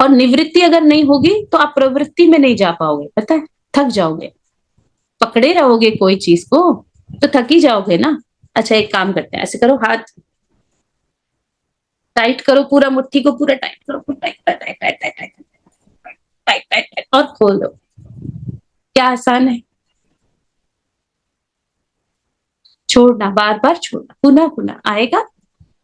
और निवृत्ति अगर नहीं होगी तो आप प्रवृत्ति में नहीं जा पाओगे, पता है, थक जाओगे। पकड़े रहोगे कोई चीज को तो थक ही जाओगे ना। अच्छा एक काम करते हैं, ऐसे करो, हाथ टाइट करो, पूरा मुट्ठी को पूरा टाइट करो, पूरा tight tight tight tight tight tight tight tight tight, और खोल दो। क्या आसान है। छोड़ना, बार बार छोड़ना, पुनः पुनः आएगा।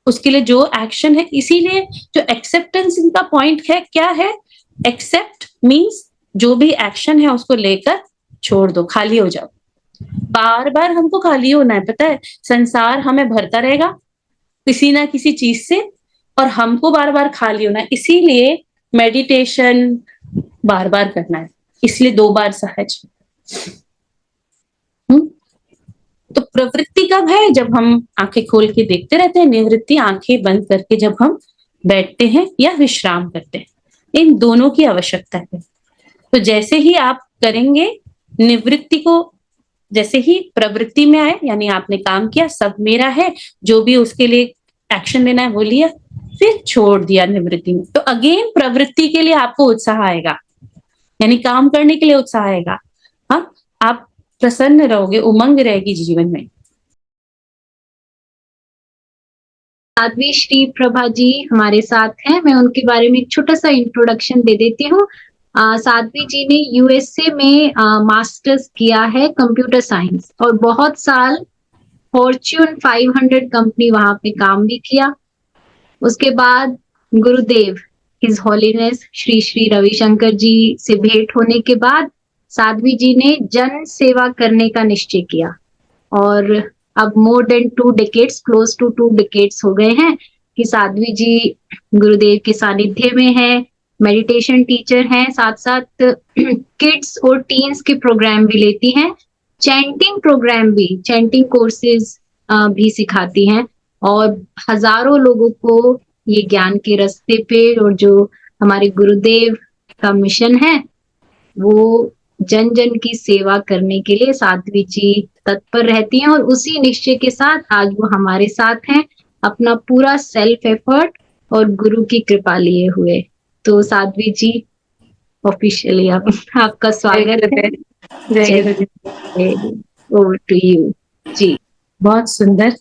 उसके लिए जो एक्शन है, इसीलिए जो एक्सेप्टेंस इनका पॉइंट है क्या है, एक्सेप्ट मीन्स जो भी एक्शन है उसको लेकर छोड़ दो, खाली हो जाओ। बार बार हमको खाली होना है, पता है, संसार हमें भरता रहेगा किसी ना किसी चीज से, और हमको बार बार खाली होना है। इसीलिए मेडिटेशन बार बार करना है, इसलिए 2 बार सहज। हम्म? तो प्रवृत्ति कब है, जब हम आंखें खोल के देखते रहते हैं, निवृत्ति आंखें बंद करके जब हम बैठते हैं या विश्राम करते हैं। इन दोनों की आवश्यकता है। तो जैसे ही आप करेंगे निवृत्ति को, जैसे ही प्रवृत्ति में आए, यानी आपने काम किया, सब मेरा है, जो भी उसके लिए एक्शन लेना है वो लिया, फिर छोड़ दिया निवृत्ति में, तो अगेन प्रवृत्ति के लिए आपको उत्साह आएगा, यानी काम करने के लिए उत्साह आएगा। हाँ, आप प्रसन्न रहोगे, उमंग रहेगी जीवन में। साध्वी श्री प्रभा जी हमारे साथ हैं। मैं उनके बारे में एक छोटा सा इंट्रोडक्शन दे देती हूँ। साध्वी जी ने यूएसए में मास्टर्स किया है कंप्यूटर साइंस, और बहुत साल फॉर्च्यून 500 कंपनी वहां पे काम भी किया। उसके बाद गुरुदेव हिज हॉलीनेस श्री श्री रविशंकर जी से भेंट होने के बाद साध्वी जी ने जन सेवा करने का निश्चय किया, और अब more than 2 decades, close to 2 decades हो गए हैं कि साध्वी जी गुरुदेव के सानिध्य में है, मेडिटेशन टीचर हैं, साथ साथ किड्स और टीन्स के प्रोग्राम भी लेती हैं, चैंटिंग प्रोग्राम भी, चैंटिंग कोर्सेज भी सिखाती हैं, और हजारों लोगों को ये ज्ञान के रास्ते पे, और जो हमारे गुरुदेव का मिशन है वो जन जन की सेवा करने के लिए साध्वी जी तत्पर रहती हैं, और उसी निश्चय के साथ आज वो हमारे साथ हैं, अपना पूरा सेल्फ एफर्ट और गुरु की कृपा लिए हुए। तो साध्वी जी ऑफिशियली आपका स्वागत है। जय गुरु जी। ओवर टू यू जी। बहुत सुंदर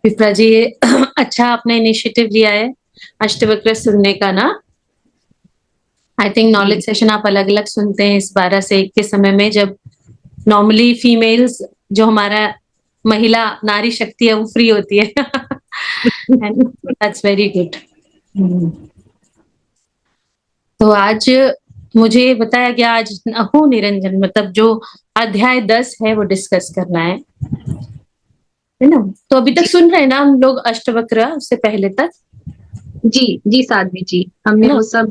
विप्रा जी, अच्छा आपने इनिशिएटिव लिया है अष्टवक्र सुनने का ना। आई थिंक नॉलेज सेशन आप अलग अलग सुनते हैं इस 12 से 1 के समय में, जब नॉर्मली फीमेल्स, जो हमारा महिला नारी शक्ति है, वो फ्री होती है। That's very good. तो आज मुझे बताया गया, आज अहो निरंजन मतलब जो अध्याय 10 है वो डिस्कस करना है ना। तो अभी तक जी सुन रहे हैं ना हम लोग अष्टवक्र, उससे पहले तक, जी जी साध्वी जी, है हमने ना। वो सब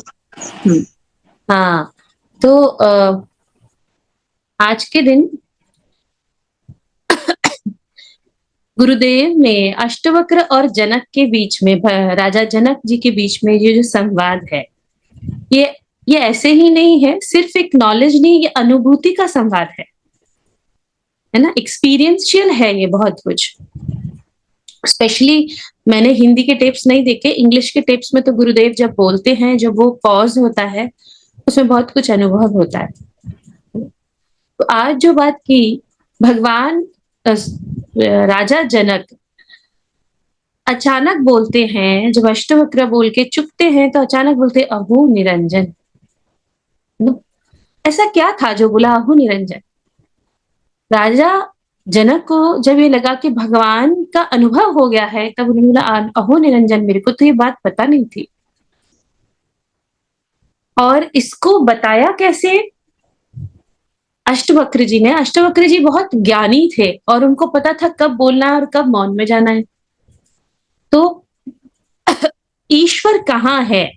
हाँ, तो आज के दिन गुरुदेव ने अष्टवक्र और जनक के बीच में, राजा जनक जी के बीच में ये जो संवाद है, ये ये ऐसे ही नहीं है, सिर्फ एक नॉलेज नहीं, ये अनुभूति का संवाद है ना, एक्सपीरियंशियल है ये बहुत कुछ। स्पेशली मैंने हिंदी के टेप्स नहीं देखे, इंग्लिश के टेप्स में तो गुरुदेव जब बोलते हैं, जब वो पॉज होता है, उसमें बहुत कुछ अनुभव होता है। तो आज जो बात की, भगवान राजा जनक अचानक बोलते हैं, जब अष्टवक्र बोल के चुपते हैं तो अचानक बोलते अहो निरंजन। ऐसा क्या था जो बोला अहो निरंजन। राजा जनक को जब ये लगा कि भगवान का अनुभव हो गया है, तब उन्होंने बोला अहो निरंजन, मेरे को तो ये बात पता नहीं थी। और इसको बताया कैसे, अष्टवक्र जी ने। अष्टवक्र जी बहुत ज्ञानी थे और उनको पता था कब बोलना है और कब मौन में जाना है। तो ईश्वर कहाँ है,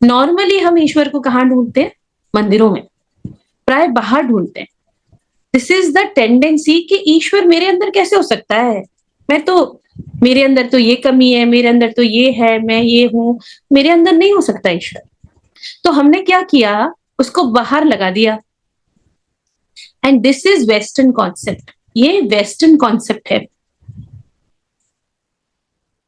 नॉर्मली हम ईश्वर को कहाँ ढूंढते हैं, मंदिरों में, प्राय बाहर ढूंढते हैं। दिस इज द टेंडेंसी कि ईश्वर मेरे अंदर कैसे हो सकता है, मैं तो, मेरे अंदर तो ये कमी है, मेरे अंदर तो ये है, मैं ये हूं, मेरे अंदर नहीं हो सकता ईश्वर। तो हमने क्या किया, उसको बाहर लगा दिया। And this is western concept, ये वेस्टर्न कॉन्सेप्ट है।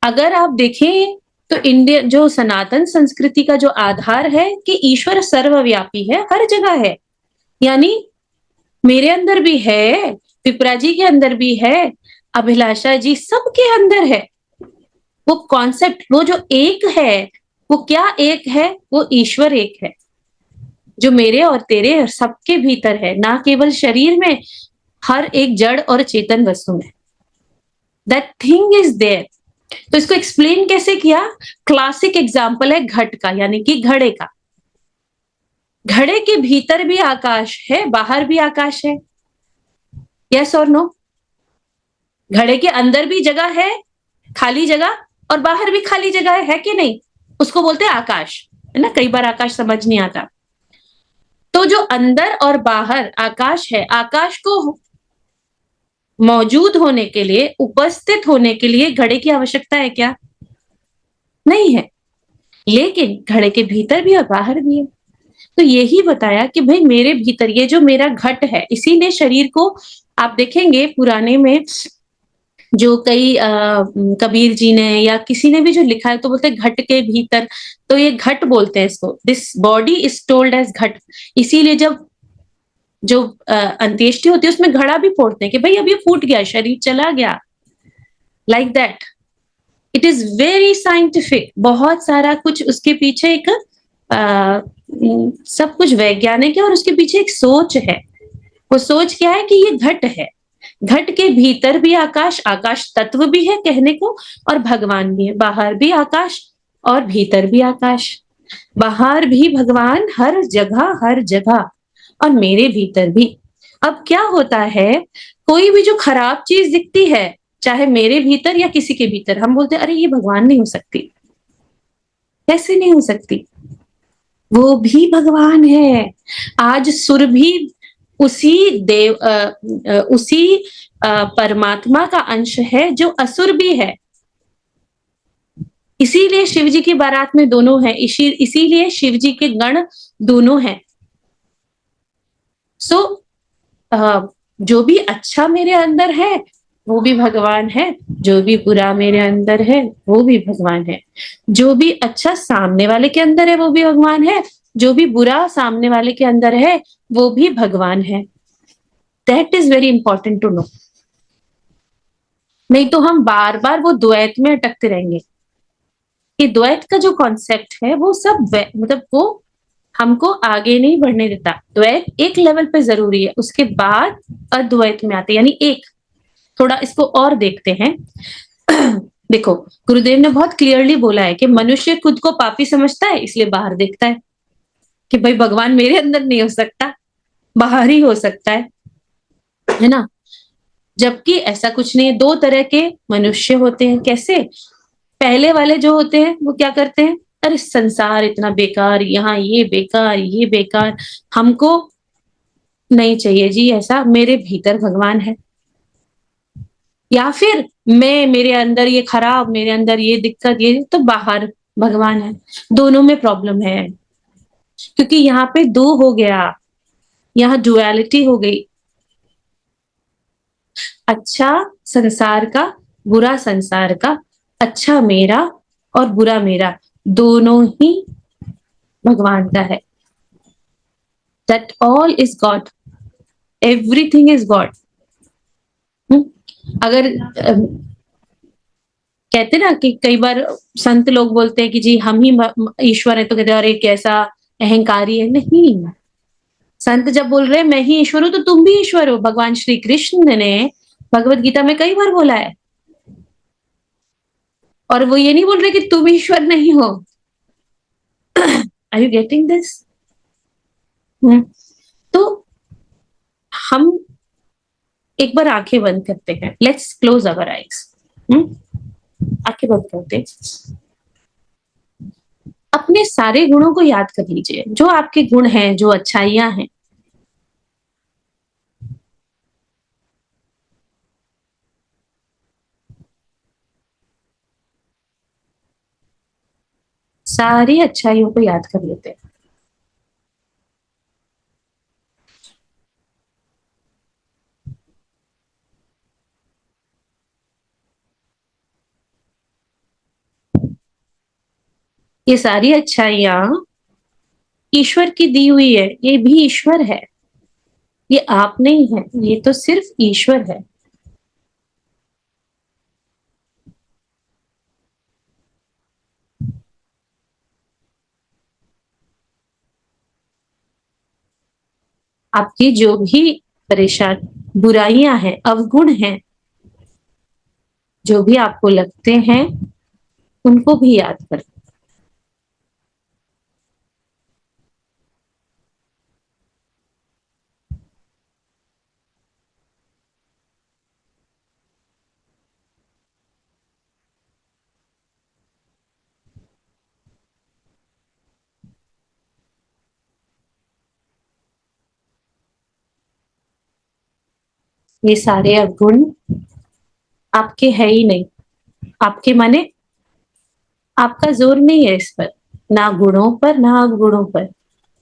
अगर आप देखें तो इंडिया जो सनातन संस्कृति का जो आधार है कि ईश्वर सर्वव्यापी है, हर जगह है। यानी मेरे अंदर भी है, विप्रा जी के अंदर भी है, अभिलाषा जी सबके अंदर है। वो कॉन्सेप्ट, वो जो एक है, वो क्या एक है? वो ईश्वर एक है, जो मेरे और तेरे और सबके भीतर है, ना केवल शरीर में, हर एक जड़ और चेतन वस्तु में। That thing is there. तो इसको एक्सप्लेन कैसे किया? क्लासिक एग्जाम्पल है घट का, यानी कि घड़े का। घड़े के भीतर भी आकाश है, बाहर भी आकाश है। यस और नो? घड़े के अंदर भी जगह है, खाली जगह, और बाहर भी खाली जगह है कि नहीं? उसको बोलते हैं आकाश, है ना? कई बार आकाश समझ नहीं आता। तो जो अंदर और बाहर आकाश है, आकाश को मौजूद होने के लिए, उपस्थित होने के लिए घड़े की आवश्यकता है क्या? नहीं है। लेकिन घड़े के भीतर भी और बाहर भी है। तो यही बताया कि भाई मेरे भीतर ये जो मेरा घट है, इसीलिए शरीर को आप देखेंगे पुराने में जो कई कबीर जी ने या किसी ने भी जो लिखा है, तो बोलते हैं घट के भीतर। तो ये घट बोलते हैं इसको, this body is told as घट। इसीलिए जब जो अंत्येष्टि होती है उसमें घड़ा भी फोड़ते हैं कि भाई अब ये फूट गया, शरीर चला गया, like that. It is very scientific, बहुत सारा कुछ उसके पीछे एक सब कुछ वैज्ञानिक है, और उसके पीछे एक सोच है। वो सोच क्या है कि ये घट है, घट के भीतर भी आकाश, आकाश तत्व भी है कहने को, और भगवान भी है। बाहर भी आकाश और भीतर भी आकाश, बाहर भी भगवान, हर जगह हर जगह, और मेरे भीतर भी। अब क्या होता है, कोई भी जो खराब चीज दिखती है, चाहे मेरे भीतर या किसी के भीतर, हम बोलते हैं अरे ये भगवान नहीं हो सकती। कैसे नहीं हो सकती? वो भी भगवान है। आज सुर भी उसी उसी परमात्मा का अंश है जो असुर भी है। इसीलिए शिव जी की बारात में दोनों है, इसीलिए शिव जी के गण दोनों हैं। सो जो भी अच्छा मेरे अंदर है वो भी भगवान है, जो भी बुरा मेरे अंदर है वो भी भगवान है। जो भी अच्छा सामने वाले के अंदर है वो भी भगवान है, जो भी बुरा सामने वाले के अंदर है वो भी भगवान है। That is very important to know. नहीं तो हम बार बार वो द्वैत में अटकते रहेंगे। कि द्वैत का जो कॉन्सेप्ट है वो सब मतलब वो हमको आगे नहीं बढ़ने देता। द्वैत एक लेवल पे जरूरी है, उसके बाद अद्वैत में आते, यानी एक। थोड़ा इसको और देखते हैं। देखो, गुरुदेव ने बहुत क्लियरली बोला है कि मनुष्य खुद को पापी समझता है, इसलिए बाहर देखता है कि भाई भगवान मेरे अंदर नहीं हो सकता, बाहर ही हो सकता है ना? जबकि ऐसा कुछ नहीं है। दो तरह के मनुष्य होते हैं। कैसे? पहले वाले जो होते हैं वो क्या करते हैं, अरे संसार इतना बेकार, यहाँ ये बेकार, ये बेकार, हमको नहीं चाहिए जी ऐसा, मेरे भीतर भगवान है। या फिर मैं, मेरे अंदर ये खराब, मेरे अंदर ये दिक्कत, ये तो बाहर भगवान है। दोनों में प्रॉब्लम है, क्योंकि यहाँ पे दो हो गया, यहाँ डुअलिटी हो गई। अच्छा संसार का, बुरा संसार का, अच्छा मेरा और बुरा मेरा, दोनों ही भगवान का है। That all is God, everything is God. अगर कहते ना कि कई बार संत लोग बोलते हैं कि जी हम ही ईश्वर है, तो कहते हैं अरे कैसा अहंकारी है। नहीं, संत जब बोल रहे हैं मैं ही ईश्वर हूं, तो तुम भी ईश्वर हो। भगवान श्री कृष्ण ने भगवत गीता में कई बार बोला है, और वो ये नहीं बोल रहे कि तुम ईश्वर नहीं हो। Are you getting this? तो हम एक बार आंखें बंद करते हैं, लेट्स क्लोज अवर आईज। आंखें बंद करते हैं। अपने सारे गुणों को याद कर लीजिए, जो आपके गुण हैं, जो अच्छाइयां हैं। सारी अच्छाइयों को याद कर लेते हैं। ये सारी अच्छाइयां ईश्वर की दी हुई है, ये भी ईश्वर है, ये आप नहीं है, ये तो सिर्फ ईश्वर है। आपकी जो भी परेशान बुराइयां हैं, अवगुण हैं, जो भी आपको लगते हैं, उनको भी याद करें। ये सारे अवगुण आपके है ही नहीं, आपके माने आपका जोर नहीं है इस पर, ना गुणों पर ना अवगुणों पर,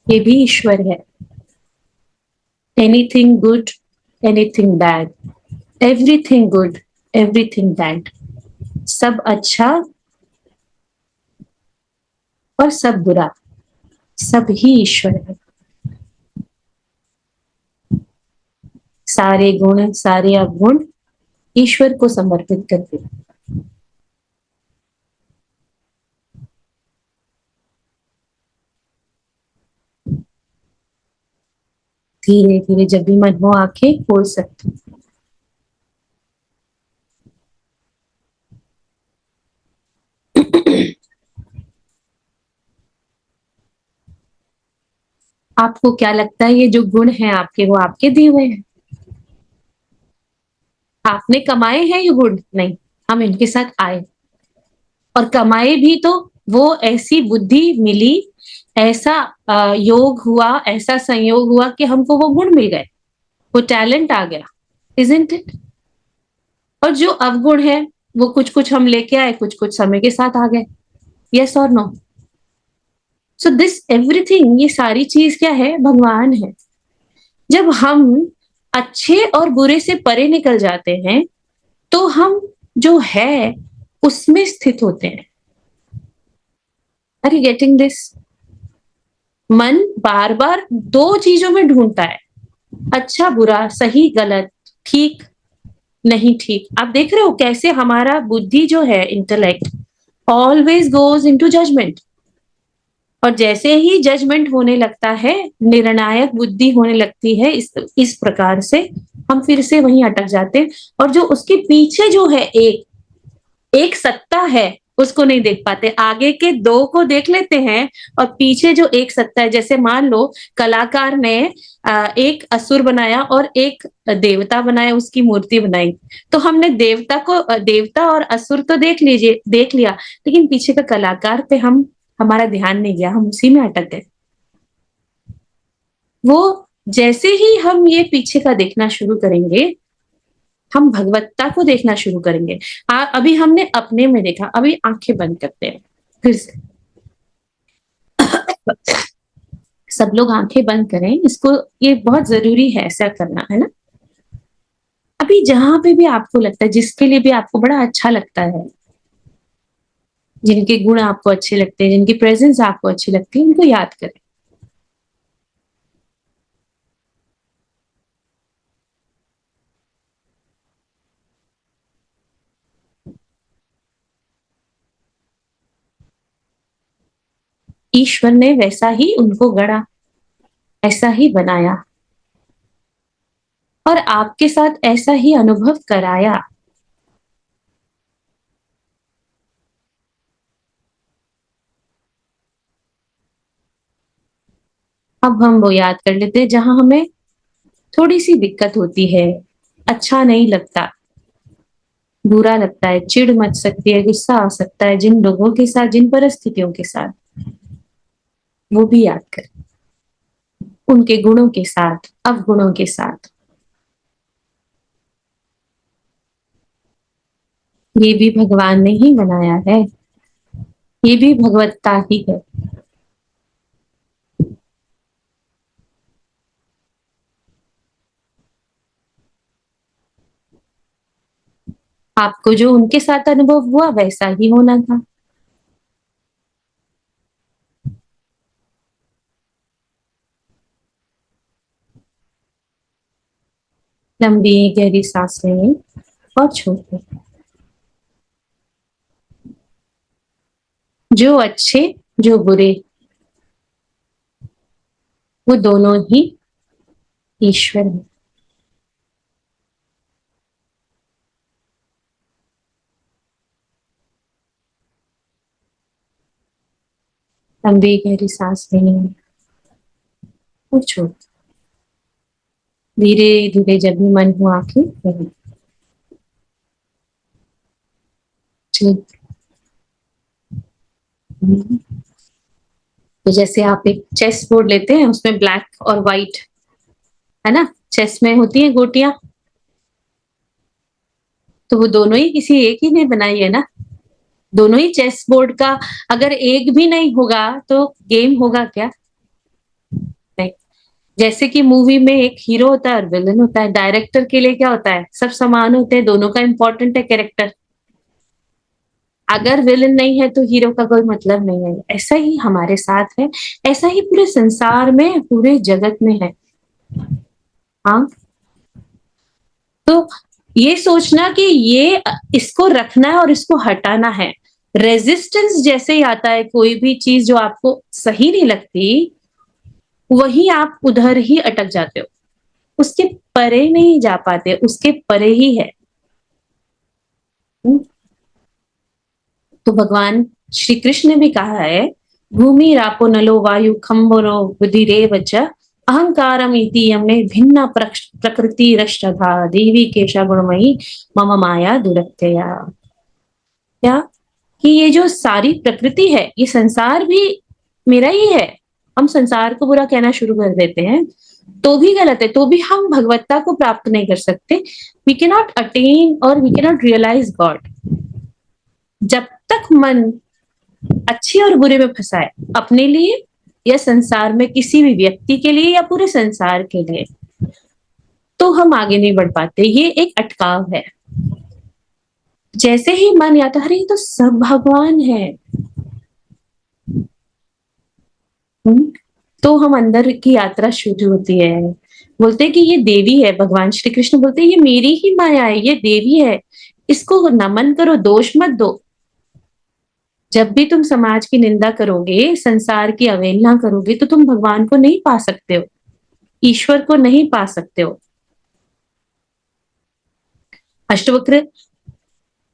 ये भी ईश्वर है। Anything good, anything bad, everything good, everything bad, सब अच्छा और सब बुरा, सब ही ईश्वर है। सारे गुण सारे अवगुण ईश्वर को समर्पित करते हैं। धीरे धीरे जब भी मन हो आंखें खोल सकते हैं। आपको क्या लगता है ये जो गुण हैं आपके, वो आपके दिए हुए हैं? आपने कमाए हैं ये गुण? नहीं, हम इनके साथ आए, और कमाए भी तो वो ऐसी बुद्धि मिली, ऐसा योग हुआ, ऐसा संयोग हुआ कि हमको वो गुण मिल गए, वो टैलेंट आ गया, इजंट इट? और जो अवगुण है वो कुछ कुछ हम लेके आए, कुछ कुछ समय के साथ आ गए। यस और नो? सो दिस एवरीथिंग, ये सारी चीज क्या है? भगवान है। जब हम अच्छे और बुरे से परे निकल जाते हैं तो हम जो है उसमें स्थित होते हैं। Are you getting this? मन बार बार दो चीजों में ढूंढता है, अच्छा बुरा, सही गलत, ठीक नहीं ठीक। आप देख रहे हो कैसे हमारा बुद्धि जो है, intellect, always goes into judgement. और जैसे ही जजमेंट होने लगता है, निर्णायक बुद्धि होने लगती है, इस प्रकार से हम फिर से वहीं अटक जाते हैं। और जो उसके पीछे जो है एक एक सत्ता है, उसको नहीं देख पाते। आगे के दो को देख लेते हैं और पीछे जो एक सत्ता है, जैसे मान लो कलाकार ने एक असुर बनाया और एक देवता बनाया, उसकी मूर्ति बनाई, तो हमने देवता और असुर तो देख लिया, लेकिन पीछे का कलाकार पे हमारा ध्यान नहीं गया, हम उसी में अटक गए। वो जैसे ही हम ये पीछे का देखना शुरू करेंगे, हम भगवत्ता को देखना शुरू करेंगे। अभी हमने अपने में देखा, अभी आंखें बंद करते हैं फिर से। सब लोग आंखें बंद करें, इसको, ये बहुत जरूरी है ऐसा करना, है ना? अभी जहां पे भी आपको लगता है, जिसके लिए भी आपको बड़ा अच्छा लगता है, जिनके गुण आपको अच्छे लगते हैं, जिनकी प्रेजेंस आपको अच्छी लगती है, उनको याद करें। ईश्वर ने वैसा ही उनको गढ़ा, ऐसा ही बनाया, और आपके साथ ऐसा ही अनुभव कराया। अब हम वो याद कर लेते हैं जहां हमें थोड़ी सी दिक्कत होती है, अच्छा नहीं लगता, बुरा लगता है, चिढ़ मच सकती है, गुस्सा आ सकता है, जिन लोगों के साथ, जिन परिस्थितियों के साथ, वो भी याद करें, उनके गुणों के साथ, अवगुणों के साथ। ये भी भगवान ने ही बनाया है, ये भी भगवत्ता ही है। आपको जो उनके साथ अनुभव हुआ वैसा ही होना था। लंबी गहरी सांस लें और छोड़ दें। जो अच्छे जो बुरे वो दोनों ही ईश्वर हैं। लंबी गहरी सांस लें और छोड़ दें। धीरे धीरे जब भी मन हो आंखें खोलें। ठीक। तो जैसे आप एक चेस बोर्ड लेते हैं, उसमें ब्लैक और व्हाइट है ना, चेस में होती है गोटियां, तो वो दोनों ही किसी एक ही ने बनाई है ना। दोनों ही चेस बोर्ड का अगर एक भी नहीं होगा तो गेम होगा क्या? नहीं। जैसे कि मूवी में एक हीरो होता है और विलन होता है, डायरेक्टर के लिए क्या होता है, सब समान होते हैं, दोनों का इंपॉर्टेंट है कैरेक्टर। अगर विलन नहीं है तो हीरो का कोई मतलब नहीं है। ऐसा ही हमारे साथ है, ऐसा ही पूरे संसार में, पूरे जगत में है। हाँ, तो ये सोचना कि ये इसको रखना है और इसको हटाना है। रेजिस्टेंस जैसे ही आता है, कोई भी चीज जो आपको सही नहीं लगती, वही आप उधर ही अटक जाते हो, उसके परे नहीं जा पाते, उसके परे ही है। तो भगवान श्री कृष्ण ने भी कहा है, भूमि रापो नलो वायु खम्बरो बुधिरेव च अहंकारम इति यमे भिन्ना प्रकृति रष्टधा देवी केशा गुणमयी मम माया दुरत्यया। क्या कि ये जो सारी प्रकृति है, ये संसार भी मेरा ही है। हम संसार को बुरा कहना शुरू कर देते हैं तो भी गलत है, तो भी हम भगवत्ता को प्राप्त नहीं कर सकते। वी कैन नॉट अटेन और we can not realise God जब तक मन अच्छे और बुरे में फंसा है, अपने लिए या संसार में किसी भी व्यक्ति के लिए या पूरे संसार के लिए, तो हम आगे नहीं बढ़ पाते। ये एक अटकाव है। जैसे ही मन आता है, अरे ये तो सब भगवान है, तो हम अंदर की यात्रा शुरू होती है। बोलते हैं कि ये देवी है, भगवान श्री कृष्ण बोलते हैं ये मेरी ही माया है, ये देवी है, इसको नमन करो, दोष मत दो। जब भी तुम समाज की निंदा करोगे, संसार की अवहेलना करोगे, तो तुम भगवान को नहीं पा सकते हो, ईश्वर को नहीं पा सकते हो। अष्टवक्र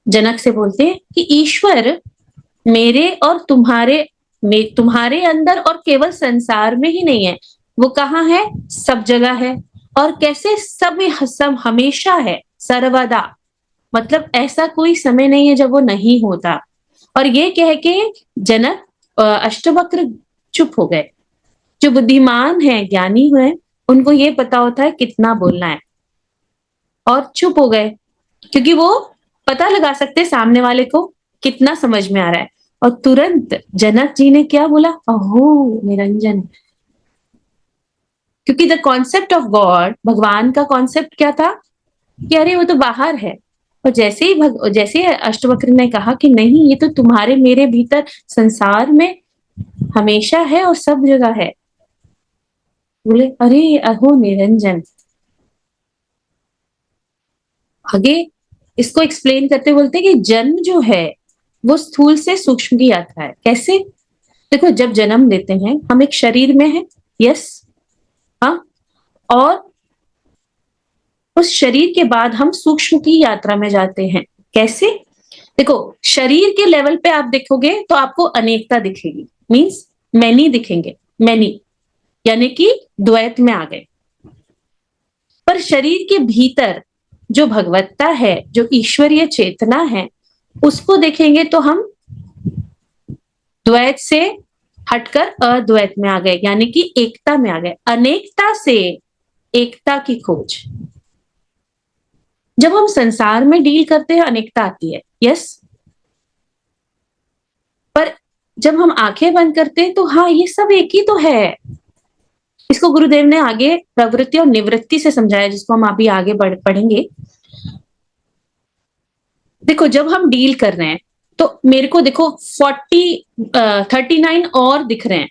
जनक से बोलते हैं कि ईश्वर मेरे और तुम्हारे अंदर और केवल संसार में ही नहीं है, वो कहाँ है? सब जगह है। और कैसे? सब हमेशा है, सर्वदा। मतलब ऐसा कोई समय नहीं है जब वो नहीं होता। और ये कह के जनक अष्टवक्र चुप हो गए। जो बुद्धिमान है, ज्ञानी हुए, उनको ये पता होता है कितना बोलना है, और चुप हो गए, क्योंकि वो पता लगा सकते सामने वाले को कितना समझ में आ रहा है। और तुरंत जनक जी ने क्या बोला? अहो निरंजन। क्योंकि द कॉन्सेप्ट ऑफ गॉड, भगवान का कॉन्सेप्ट क्या था कि अरे वो तो बाहर है। और जैसे ही अष्टवक्र ने कहा कि नहीं, ये तो तुम्हारे मेरे भीतर संसार में हमेशा है और सब जगह है, बोले अरे अहो निरंजन। आगे इसको एक्सप्लेन करते बोलते कि जन्म जो है वो स्थूल से सूक्ष्म की यात्रा है। कैसे? देखो, जब जन्म लेते हैं हम एक शरीर में है, यस, हाँ, और उस शरीर के बाद हम सूक्ष्म की यात्रा में जाते हैं। कैसे? देखो, शरीर के लेवल पे आप देखोगे तो आपको अनेकता दिखेगी, मींस मैनी दिखेंगे, मैनी यानी कि द्वैत में आ गए। पर शरीर के भीतर जो भगवत्ता है, जो ईश्वरीय चेतना है, उसको देखेंगे तो हम द्वैत से हटकर अद्वैत में आ गए, यानी कि एकता में आ गए। अनेकता से एकता की खोज। जब हम संसार में डील करते हैं, अनेकता आती है, यस, पर जब हम आंखें बंद करते हैं तो हाँ, ये सब एक ही तो है। इसको गुरुदेव ने आगे प्रवृत्ति और निवृत्ति से समझाया, जिसको हम अभी आगे पढ़ेंगे। देखो, जब हम डील कर रहे हैं तो मेरे को देखो 39 और दिख रहे हैं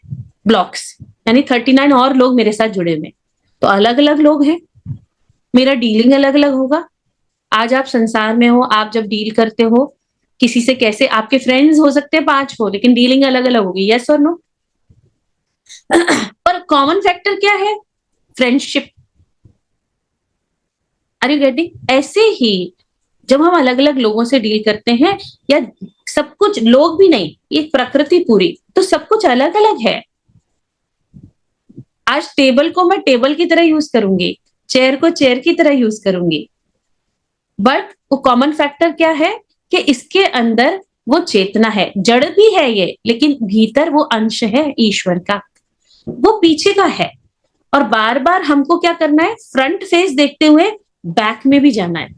ब्लॉक्स, यानी 39 और लोग मेरे साथ जुड़े हुए, तो अलग अलग लोग हैं। मेरा डीलिंग अलग अलग होगा। आज आप संसार में हो, आप जब डील करते हो किसी से, कैसे आपके फ्रेंड्स हो सकते हैं 5 हो, लेकिन डीलिंग अलग अलग होगी। यस और नो? और कॉमन फैक्टर क्या है? फ्रेंडशिप। Are you getting? ऐसे ही जब हम अलग अलग लोगों से डील करते हैं, या सब कुछ, लोग भी नहीं, ये प्रकृति पूरी, तो सब कुछ अलग अलग है। आज टेबल को मैं टेबल की तरह यूज करूंगी, चेयर को चेयर की तरह यूज करूंगी, बट वो कॉमन फैक्टर क्या है कि इसके अंदर वो चेतना है। जड़ भी है ये, लेकिन भीतर वो अंश है ईश्वर का, वो पीछे का है। और बार बार हमको क्या करना है? फ्रंट फेस देखते हुए बैक में भी जाना है।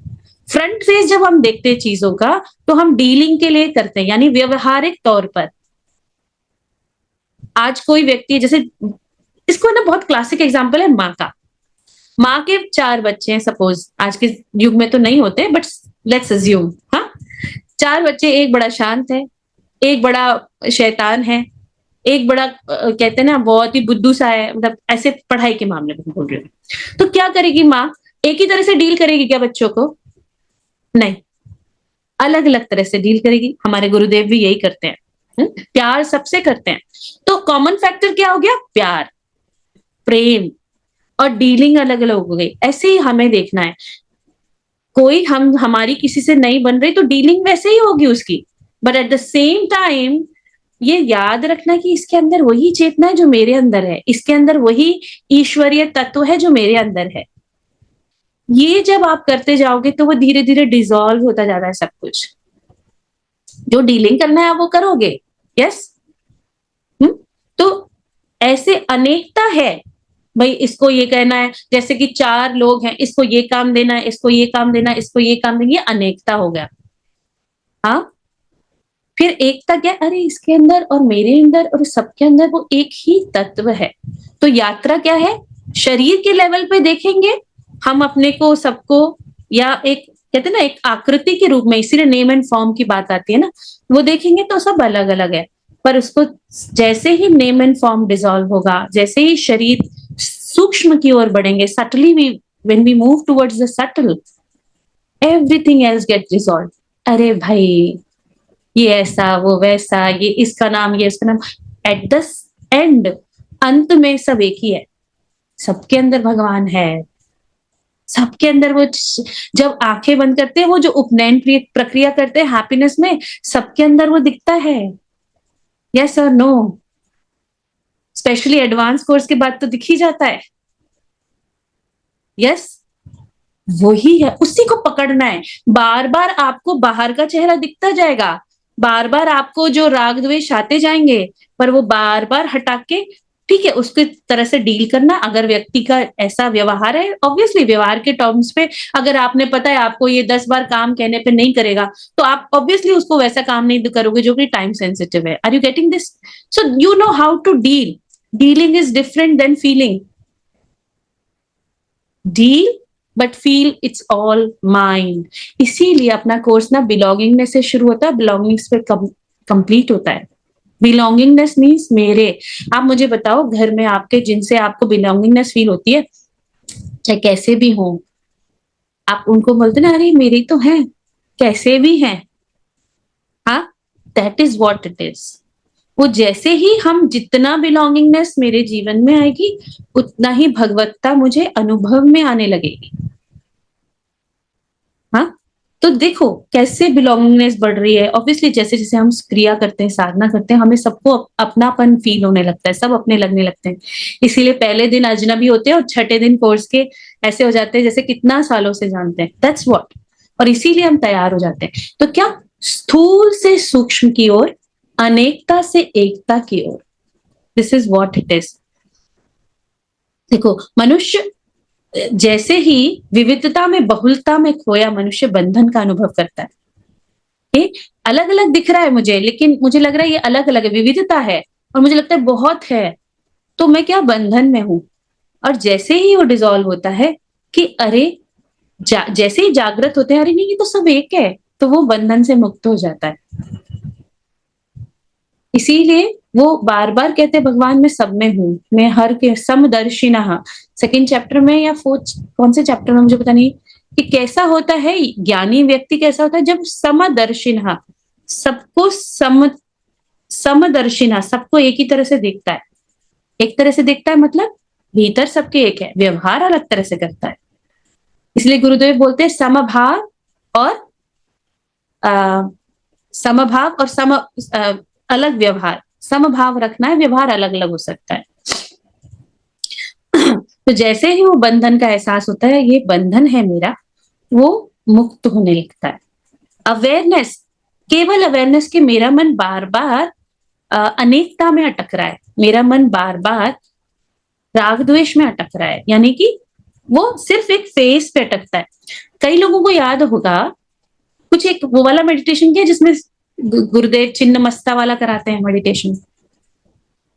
फ्रंट फेस जब हम देखते हैं चीजों का, तो हम डीलिंग के लिए करते हैं, यानी व्यवहारिक तौर पर। आज कोई व्यक्ति, जैसे इसको ना, बहुत क्लासिक एग्जांपल है माँ का। माँ के 4 बच्चे हैं सपोज, आज के युग में तो नहीं होते, बट लेट्स अज्यूम, हाँ, 4 बच्चे, एक बड़ा शांत है, एक बड़ा शैतान है, एक बड़ा कहते हैं ना बहुत ही बुद्धू सा है, मतलब ऐसे पढ़ाई के मामले में बोल रही हूँ। तो क्या करेगी माँ? एक ही तरह से डील करेगी क्या बच्चों को? नहीं, अलग अलग तरह से डील करेगी। हमारे गुरुदेव भी यही करते हैं। प्यार सबसे करते हैं। तो कॉमन फैक्टर क्या हो गया? प्यार, प्रेम, और डीलिंग अलग अलग हो गई। ऐसे ही हमें देखना है, कोई हम हमारी किसी से नहीं बन रही तो डीलिंग वैसे ही होगी उसकी, but at the same time ये याद रखना कि इसके अंदर वही चेतना है जो मेरे अंदर है, इसके अंदर वही ईश्वरीय तत्व है जो मेरे अंदर है। ये जब आप करते जाओगे तो वो धीरे धीरे डिसॉल्व होता जा रहा है सब कुछ। जो डीलिंग करना है आप वो करोगे। यस। तो ऐसे अनेकता है भाई, इसको ये कहना है, जैसे कि 4 लोग हैं, इसको ये काम देना है, इसको ये काम देना है, इसको ये काम देना, ये अनेकता हो गया। हाँ, फिर एकता क्या? अरे इसके अंदर और मेरे अंदर और सबके अंदर वो एक ही तत्व है। तो यात्रा क्या है? शरीर के लेवल पे देखेंगे हम अपने को, सबको, या एक कहते हैं ना एक आकृति के रूप में, इसीलिए नेम एंड फॉर्म की बात आती है ना, वो देखेंगे तो सब अलग अलग है। पर उसको जैसे ही नेम एंड फॉर्म डिसॉल्व होगा, जैसे ही शरीर सूक्ष्म की ओर बढ़ेंगे, subtly we, when we move towards the subtle, everything else get dissolve. अरे भाई, ये ऐसा, वो वैसा, ये इसका नाम, ये इसका नाम, एट द एंड, अंत में सब एक ही है। सबके अंदर भगवान है, सबके अंदर वो, जब आंखें बंद करते हैं, वो जो उपनयन प्रक्रिया करते हैं हैप्पीनेस में, सबके अंदर वो दिखता है। यस और नो? स्पेशली एडवांस कोर्स के बाद तो दिख ही जाता है। यस, वही है, उसी को पकड़ना है। बार बार आपको बाहर का चेहरा दिखता जाएगा, बार बार आपको जो राग द्वेष आते जाएंगे, पर वो बार बार हटा के, ठीक है, उसके तरह से डील करना। अगर व्यक्ति का ऐसा व्यवहार है, ऑब्वियसली व्यवहार के टर्म्स पे, अगर आपने पता है आपको ये 10 बार काम कहने पे नहीं करेगा, तो आप ऑब्वियसली उसको वैसा काम नहीं करोगे जो कि टाइम सेंसिटिव है। Are you getting this? So you know how to deal. Dealing is different than feeling. Deal but feel it's all mind. इसीलिए अपना कोर्स ना बिलोंगिंगनेस से शुरू होता है, बिलोंगिंग्स पे कंप्लीट होता है। बिलोंगिंगनेस मीन्स मेरे। आप मुझे बताओ, घर में आपके जिनसे आपको बिलोंगिंगनेस फील होती है, चाहे कैसे भी हो, आप उनको बोलते ना, अरे मेरी तो है, कैसे भी है। हाँ, that is what it is. वो जैसे ही हम, जितना बिलोंगिंगनेस मेरे जीवन में आएगी, उतना ही भगवत्ता मुझे अनुभव में आने लगेगी। हाँ, तो देखो कैसे बिलोंगिंगनेस बढ़ रही है। ऑब्वियसली जैसे जैसे हम क्रिया करते हैं, साधना करते हैं, हमें सबको अपनापन फील होने लगता है, सब अपने लगने लगते हैं। इसीलिए पहले दिन अजनबी होते हैं और छठे दिन कोर्स के ऐसे हो जाते हैं जैसे कितना सालों से जानते हैं। That's what. और इसीलिए हम तैयार हो जाते हैं। तो क्या? स्थूल से सूक्ष्म की ओर, अनेकता से एकता की ओर। This is what it is. देखो, मनुष्य जैसे ही विविधता में, बहुलता में खोया, मनुष्य बंधन का अनुभव करता है। ये अलग अलग दिख रहा है मुझे, लेकिन मुझे लग रहा है ये अलग अलग है, विविधता है, और मुझे लगता है बहुत है, तो मैं क्या बंधन में हूं। और जैसे ही वो डिसॉल्व होता है कि अरे, जैसे ही जागृत होते हैं, अरे नहीं ये तो सब एक है, तो वो बंधन से मुक्त हो जाता है। इसीलिए वो बार बार कहते हैं भगवान मैं सब में हूँ, मैं हर के समदर्शिनः। सेकंड चैप्टर में या फोर्थ कौन से चैप्टर में मुझे पता नहीं, कि कैसा होता है ज्ञानी व्यक्ति, कैसा होता है जब समदर्शिनः, सबको समदर्शिनः, सबको एक ही तरह से देखता है। एक तरह से देखता है मतलब भीतर सबके एक है, व्यवहार अलग तरह से करता है। इसलिए गुरुदेव बोलते हैं समभाव और समभाव और अलग व्यवहार। समभाव रखना है, व्यवहार अलग अलग हो सकता है। तो जैसे ही वो बंधन का एहसास होता है, ये बंधन है मेरा, वो मुक्त होने लगता है। अवेयरनेस, केवल अवेयरनेस कि मेरा मन बार बार अनेकता में अटक रहा है, मेरा मन बार बार राग द्वेष में अटक रहा है, यानी कि वो सिर्फ एक फेस पे अटकता है। कई लोगों को याद होगा कुछ एक वो वाला मेडिटेशन किया जिसमें गुरुदेव चिन्ह मस्ता वाला कराते हैं मेडिटेशन,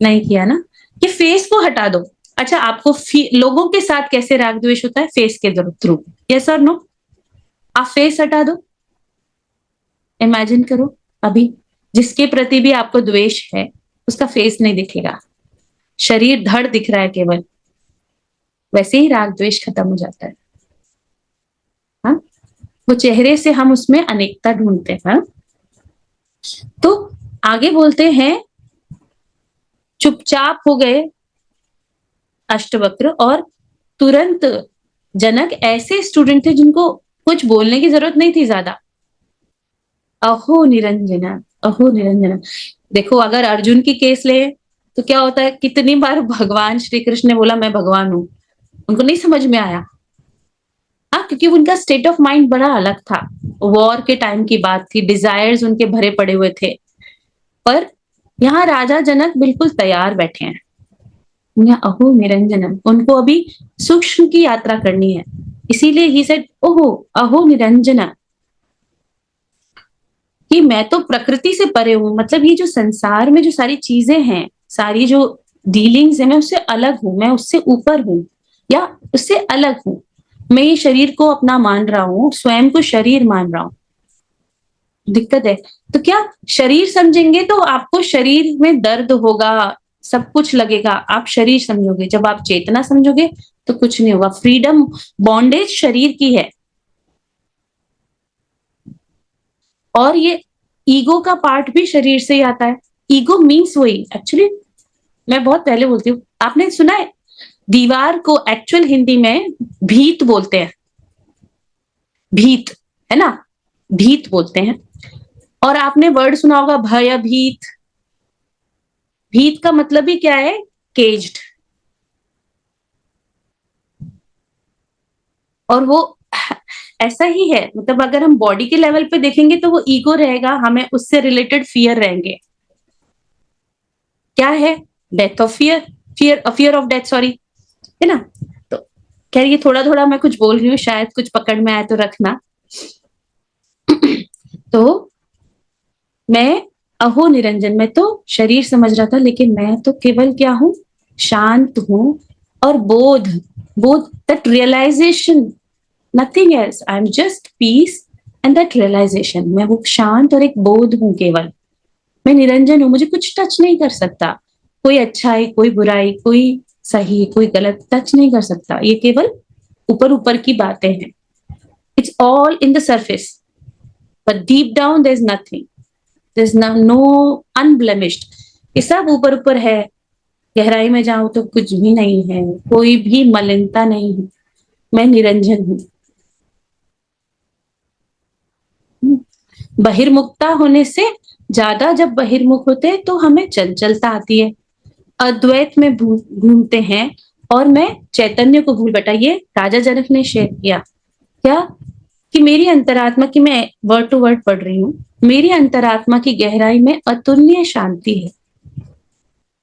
नहीं किया ना, कि फेस को हटा दो। अच्छा, आपको लोगों के साथ कैसे राग द्वेष होता है? फेस के थ्रू, यस और नो? आप फेस हटा दो, इमेजिन करो अभी जिसके प्रति भी आपको द्वेष है उसका फेस नहीं दिखेगा, शरीर धड़ दिख रहा है केवल, वैसे ही राग द्वेष खत्म हो जाता है। हाँ, वो चेहरे से हम उसमें अनेकता ढूंढते हैं। तो आगे बोलते हैं चुपचाप हो गए अष्टवक्र, और तुरंत जनक ऐसे स्टूडेंट थे जिनको कुछ बोलने की जरूरत नहीं थी ज्यादा। अहो निरंजना, अहो निरंजना। देखो अगर अर्जुन की केस ले तो क्या होता है, कितनी बार भगवान श्री कृष्ण ने बोला मैं भगवान हूं, उनको नहीं समझ में आया। हाँ, क्योंकि उनका स्टेट ऑफ माइंड बड़ा अलग था, वॉर के टाइम की बात थी, डिजायर्स उनके भरे पड़े हुए थे। पर यहाँ राजा जनक बिल्कुल तैयार बैठे हैं। यहाँ अहो निरंजनम, उनको अभी सूक्ष्म की यात्रा करनी है, इसीलिए ही सेड ओहो अहो निरंजना, कि मैं तो प्रकृति से परे हूं, मतलब ये जो संसार में जो सारी चीजें हैं, सारी जो डीलिंग्स है, मैं उससे अलग हूं, मैं उससे ऊपर हूं या उससे अलग हूं। मैं ये शरीर को अपना मान रहा हूं, स्वयं को शरीर मान रहा हूं। दिक्कत है तो क्या शरीर समझेंगे तो आपको शरीर में दर्द होगा, सब कुछ लगेगा, आप शरीर समझोगे। जब आप चेतना समझोगे तो कुछ नहीं होगा। फ्रीडम, बॉन्डेज शरीर की है, और ये ईगो का पार्ट भी शरीर से ही आता है। ईगो मीन्स वही, एक्चुअली मैं बहुत पहले बोलती हूँ, आपने सुना है दीवार को एक्चुअल हिंदी में भीत बोलते हैं, भीत, है ना, भीत बोलते हैं। और आपने वर्ड सुना होगा भयभीत, भीत का मतलब ही क्या है? केज्ड। और वो ऐसा ही है, मतलब अगर हम बॉडी के लेवल पे देखेंगे तो वो ईगो रहेगा, हमें उससे रिलेटेड फियर रहेंगे। क्या है? Death of fear, fear of death, sorry, है ना। तो खैर ये थोड़ा थोड़ा मैं कुछ बोल रही हूँ, शायद कुछ पकड़ में आए तो रखना। तो मैं अहो निरंजन, मैं तो शरीर समझ रहा था, लेकिन मैं तो केवल क्या हूं? शांत हूं। और बोध, बोध, that realisation, nothing else, I am just peace and that realisation, मैं वो शांत और एक बोध हूं केवल। मैं निरंजन हूं, मुझे कुछ टच नहीं कर सकता, कोई अच्छाई कोई बुराई, कोई सही कोई गलत टच नहीं कर सकता। ये केवल ऊपर ऊपर की बातें हैं, it's all in the surface, but deep down there is nothing, there is no unblemished. ये सब ऊपर ऊपर है, गहराई में जाऊं तो कुछ भी नहीं है, कोई भी मलिनता नहीं है, मैं निरंजन हूं। बहिर्मुखता होने से ज्यादा, जब बहिर्मुख होते हैं तो हमें चंचलता आती है, अद्वैत में घूमते हैं, और मैं चैतन्य को भूल बैठा। ये राजा जनक ने शेयर किया क्या, कि मेरी अंतरात्मा की, मैं वर्ड टू वर्ड पढ़ रही हूँ, मेरी अंतरात्मा की गहराई में अतुल्य शांति है,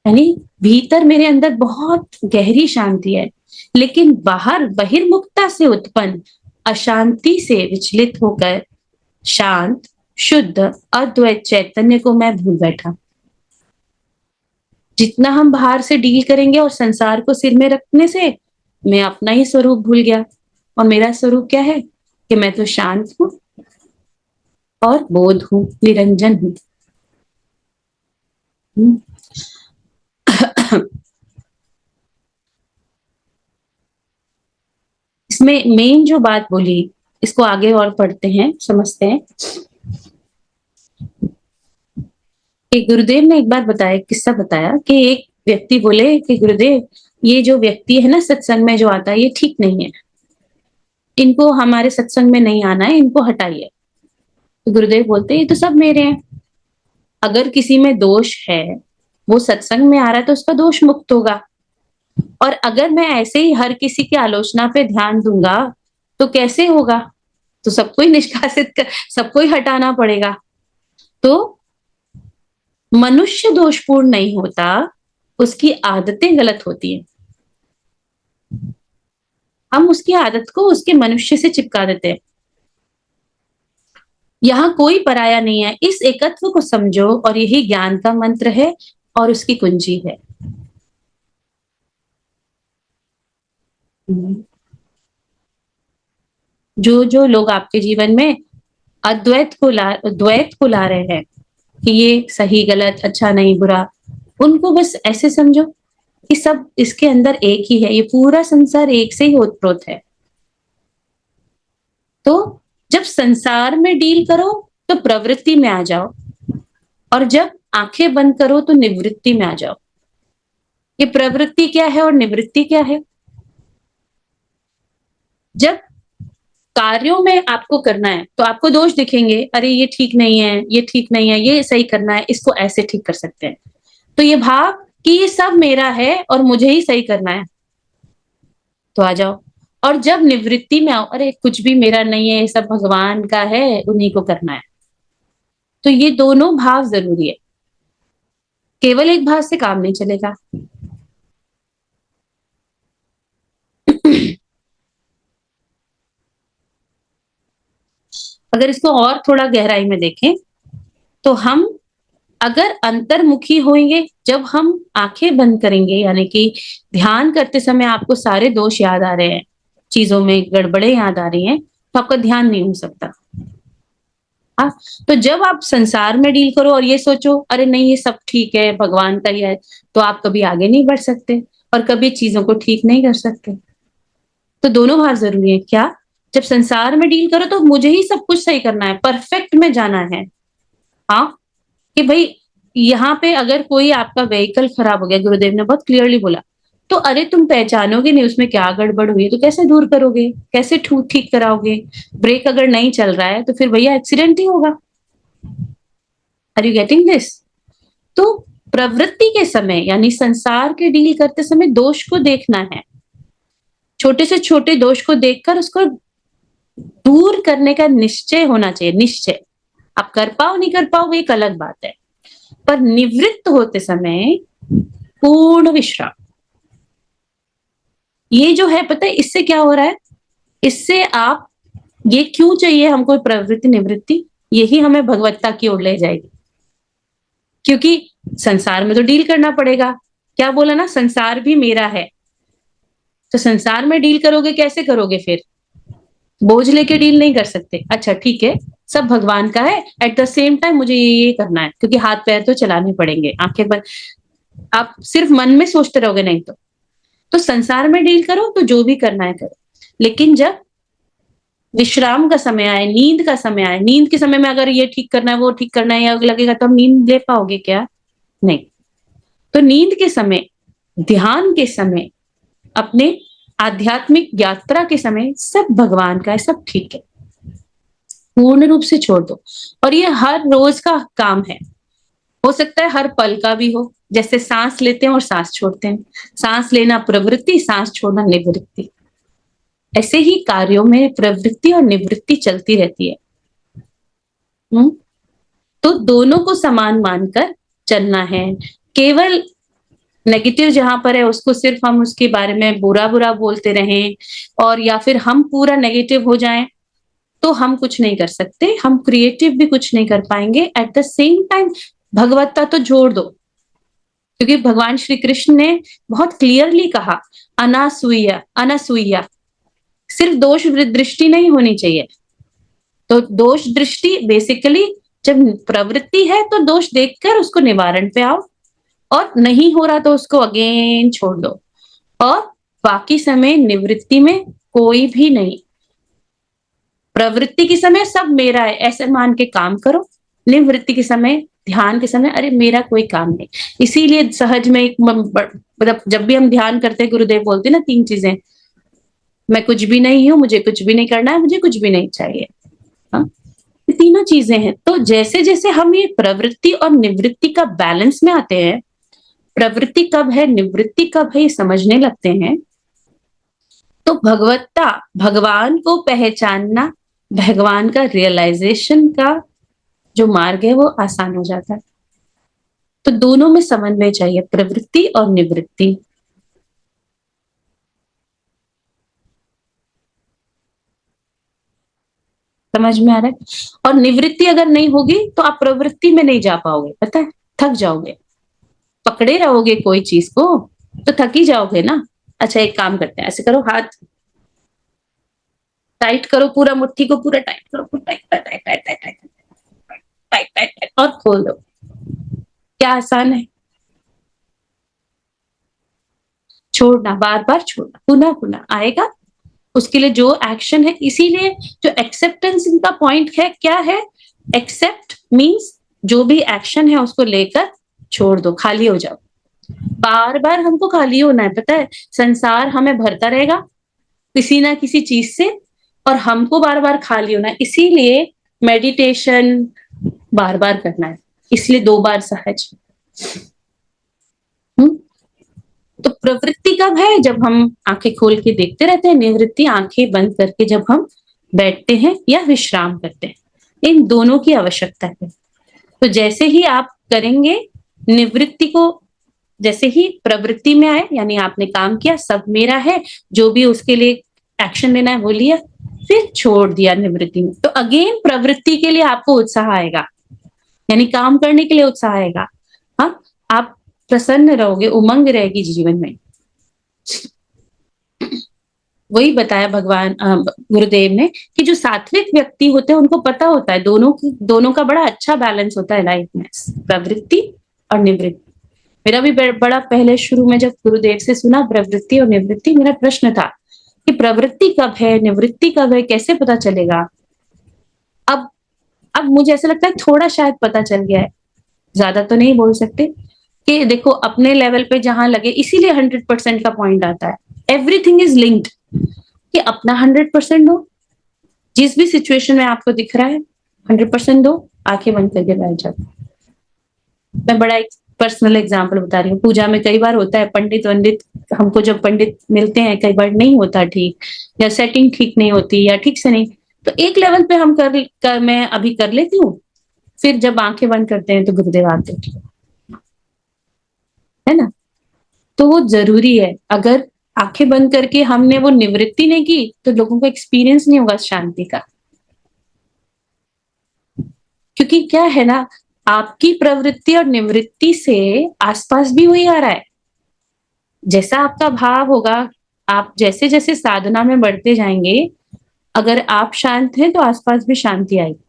यानी भीतर मेरे अंदर बहुत गहरी शांति है, लेकिन बाहर बहिर्मुखता से उत्पन्न अशांति से विचलित होकर शांत शुद्ध अद्वैत चैतन्य को मैं भूल बैठा। जितना हम बाहर से डील करेंगे और संसार को सिर में रखने से, मैं अपना ही स्वरूप भूल गया। और मेरा स्वरूप क्या है? कि मैं तो शांत हूं और बोध हूं, निरंजन हूं। इसमें मेन जो बात बोली, इसको आगे और पढ़ते हैं, समझते हैं। कि गुरुदेव ने एक बार बताया, किस्सा बताया कि एक व्यक्ति बोले कि गुरुदेव, ये जो व्यक्ति है ना सत्संग में जो आता है, ये ठीक नहीं है, इनको हमारे सत्संग में नहीं आना है, इनको हटाइए। तो गुरुदेव बोलते ये तो सब मेरे हैं, अगर किसी में दोष है, वो सत्संग में आ रहा है तो उसका दोष मुक्त होगा, और अगर मैं ऐसे ही हर किसी की आलोचना पे ध्यान दूंगा तो कैसे होगा? तो सबको ही निष्कासित कर, सबको ही हटाना पड़ेगा। तो मनुष्य दोषपूर्ण नहीं होता, उसकी आदतें गलत होती हैं। हम उसकी आदत को उसके मनुष्य से चिपका देते हैं। यहाँ कोई पराया नहीं है, इस एकत्व को समझो, और यही ज्ञान का मंत्र है और उसकी कुंजी है। जो जो लोग आपके जीवन में द्वैत को ला रहे हैं कि ये सही गलत, अच्छा नहीं बुरा, उनको बस ऐसे समझो कि सब इसके अंदर एक ही है, ये पूरा संसार एक से ही ओतप्रोत है। तो जब संसार में डील करो तो प्रवृत्ति में आ जाओ, और जब आंखें बंद करो तो निवृत्ति में आ जाओ। ये प्रवृत्ति क्या है और निवृत्ति क्या है? जब कार्यों में आपको करना है तो आपको दोष दिखेंगे, अरे ये ठीक नहीं है, ये ठीक नहीं है, ये सही करना है, इसको ऐसे ठीक कर सकते हैं। तो ये भाव कि ये सब मेरा है और मुझे ही सही करना है, तो आ जाओ। और जब निवृत्ति में आओ, अरे कुछ भी मेरा नहीं है, ये सब भगवान का है, उन्हीं को करना है। तो ये दोनों भाव जरूरी है, केवल एक भाव से काम नहीं चलेगा। अगर इसको और थोड़ा गहराई में देखें तो हम अगर अंतर्मुखी होंगे, जब हम आंखें बंद करेंगे, यानी कि ध्यान करते समय आपको सारे दोष याद आ रहे हैं, चीजों में गड़बड़े याद आ रही हैं, तो आपका ध्यान नहीं हो सकता। हाँ, तो जब आप संसार में डील करो और ये सोचो अरे नहीं ये सब ठीक है, भगवान का ही है, तो आप कभी आगे नहीं बढ़ सकते और कभी चीजों को ठीक नहीं कर सकते। तो दोनों भाव जरूरी है। क्या? जब संसार में डील करो तो मुझे ही सब कुछ सही करना है, परफेक्ट में जाना है। हाँ, कि भाई यहाँ पे अगर कोई आपका व्हीकल खराब हो गया, गुरुदेव ने बहुत क्लियरली बोला, तो अरे तुम पहचानोगे नहीं उसमें क्या गड़बड़ हुई है, तो कैसे दूर करोगे, कैसे ठीक कराओगे? ब्रेक अगर नहीं चल रहा है तो फिर भैया एक्सीडेंट ही होगा। Are you getting this? तो प्रवृत्ति के समय यानी संसार के डील करते समय दोष को देखना है, छोटे से छोटे दोष को देखकर उसको दूर करने का निश्चय होना चाहिए। निश्चय, आप कर पाओ नहीं कर पाओ वो एक अलग बात है, पर निवृत्त होते समय पूर्ण विश्राम। ये जो है पता है इससे क्या हो रहा है? इससे आप, ये क्यों चाहिए हमको प्रवृत्ति निवृत्ति? यही हमें भगवत्ता की ओर ले जाएगी, क्योंकि संसार में तो डील करना पड़ेगा। क्या बोला ना, संसार भी मेरा है। तो संसार में डील करोगे, कैसे करोगे फिर? बोझ लेके डील नहीं कर सकते। अच्छा ठीक है, सब भगवान का है, एट द सेम टाइम मुझे ये करना है, क्योंकि हाथ पैर तो चलाने पड़ेंगे, आंखें बंद। आप सिर्फ मन में सोचते रहोगे नहीं तो संसार में डील करो तो जो भी करना है करो, लेकिन जब विश्राम का समय आए, नींद का समय आए, नींद के समय में अगर ये ठीक करना है वो ठीक करना है या लगेगा, तो हम नींद ले पाओगे क्या? नहीं। तो नींद के समय, ध्यान के समय, अपने आध्यात्मिक यात्रा के समय सब भगवान का है, सब ठीक है, पूर्ण रूप से छोड़ दो। और ये हर रोज का काम है, हो सकता है हर पल का भी हो, जैसे सांस लेते हैं और सांस छोड़ते हैं, सांस लेना प्रवृत्ति, सांस छोड़ना निवृत्ति। ऐसे ही कार्यों में प्रवृत्ति और निवृत्ति चलती रहती है। तो दोनों को समान मानकर चलना है। केवल नेगेटिव जहां पर है उसको सिर्फ हम उसके बारे में बुरा बुरा बोलते रहें, और या फिर हम पूरा नेगेटिव हो जाएं, तो हम कुछ नहीं कर सकते, हम क्रिएटिव भी कुछ नहीं कर पाएंगे। एट द सेम टाइम भगवत्ता तो जोड़ दो, क्योंकि भगवान श्री कृष्ण ने बहुत क्लियरली कहा, अनासूया अनासूया, सिर्फ दोष दृष्टि नहीं होनी चाहिए। तो दोष दृष्टि बेसिकली, जब प्रवृत्ति है तो दोष देखकर उसको निवारण पे आओ, और नहीं हो रहा तो उसको अगेन छोड़ दो। और बाकी समय निवृत्ति में कोई भी नहीं, प्रवृत्ति के समय सब मेरा है ऐसे मान के काम करो, निवृत्ति के समय, ध्यान के समय, अरे मेरा कोई काम नहीं। इसीलिए सहज में एक मतलब जब भी हम ध्यान करते हैं गुरुदेव बोलते हैं ना 3 चीजें, मैं कुछ भी नहीं हूं, मुझे कुछ भी नहीं करना है, मुझे कुछ भी नहीं चाहिए। हाँ, ये तीनों चीजें हैं। तो जैसे जैसे हम ये प्रवृत्ति और निवृत्ति का बैलेंस में आते हैं, प्रवृत्ति कब है निवृत्ति कब है ये समझने लगते हैं, तो भगवत्ता, भगवान को पहचानना, भगवान का रियलाइजेशन का जो मार्ग है वो आसान हो जाता है। तो दोनों में समन्वय चाहिए, प्रवृत्ति और निवृत्ति। समझ में आ रहा है? और निवृत्ति अगर नहीं होगी तो आप प्रवृत्ति में नहीं जा पाओगे, पता है, थक जाओगे, पकड़े रहोगे कोई चीज को तो थक ही जाओगे ना। अच्छा एक काम करते हैं, ऐसे करो, हाथ टाइट करो, पूरा मुट्ठी को पूरा टाइट करो, पूरा tight tight tight tight tight tight tight tight tight, और खोल दो। क्या आसान है, छोड़ना, बार बार छोड़ना, पुनः पुनः आएगा उसके लिए जो एक्शन है। इसीलिए जो एक्सेप्टेंस इनका पॉइंट है क्या है, एक्सेप्ट मीन्स जो भी एक्शन है उसको लेकर छोड़ दो, खाली हो जाओ। बार बार हमको खाली होना है, पता है, संसार हमें भरता रहेगा किसी ना किसी चीज से, और हमको बार बार खाली होना है। इसीलिए मेडिटेशन बार बार करना है, इसलिए 2 बार सहज। तो प्रवृत्ति कब है, जब हम आंखें खोल के देखते रहते हैं, निवृत्ति आंखें बंद करके जब हम बैठते हैं या विश्राम करते हैं। इन दोनों की आवश्यकता है। तो जैसे ही आप करेंगे निवृत्ति को, जैसे ही प्रवृत्ति में आए, यानी आपने काम किया, सब मेरा है, जो भी उसके लिए एक्शन लेना है वो लिया, फिर छोड़ दिया निवृत्ति में, तो अगेन प्रवृत्ति के लिए आपको उत्साह आएगा, यानी काम करने के लिए उत्साह आएगा। हाँ, आप प्रसन्न रहोगे, उमंग रहेगी जीवन में। वही बताया भगवान गुरुदेव ने कि जो सात्विक व्यक्ति होते हैं उनको पता होता है दोनों का बड़ा अच्छा बैलेंस होता है लाइफ में, प्रवृत्ति और निवृत्ति। मेरा भी बड़ा पहले शुरू में जब गुरुदेव से सुना प्रवृत्ति और निवृत्ति, मेरा प्रश्न था कि प्रवृत्ति कब है निवृत्ति कब है, कैसे पता चलेगा। अब मुझे ऐसा लगता है थोड़ा शायद पता चल गया है, ज्यादा तो नहीं बोल सकते। कि देखो अपने लेवल पे जहां लगे, इसीलिए 100% का पॉइंट आता है, एवरीथिंग इज लिंक्ड, कि अपना 100% दो, जिस भी सिचुएशन में आपको दिख रहा है 100% दो, आंखें बंद करके बैठ जाओ। मैं बड़ा एक पर्सनल एग्जांपल बता रही हूँ, पूजा में कई बार होता है पंडित हमको जब पंडित मिलते हैं कई बार नहीं होता ठीक, या सेटिंग ठीक नहीं होती या ठीक से नहीं, तो एक लेवल पे हम मैं अभी कर लेती हूँ, फिर जब आंखें बंद करते हैं तो गुरुदेव आते है ना। तो वो जरूरी है, अगर आंखें बंद करके हमने वो निवृत्ति नहीं की तो लोगों को एक्सपीरियंस नहीं होगा शांति का। क्योंकि क्या है ना, आपकी प्रवृत्ति और निवृत्ति से आसपास भी वही आ रहा है। जैसा आपका भाव होगा, आप जैसे जैसे साधना में बढ़ते जाएंगे, अगर आप शांत हैं तो आसपास भी शांति आएगी।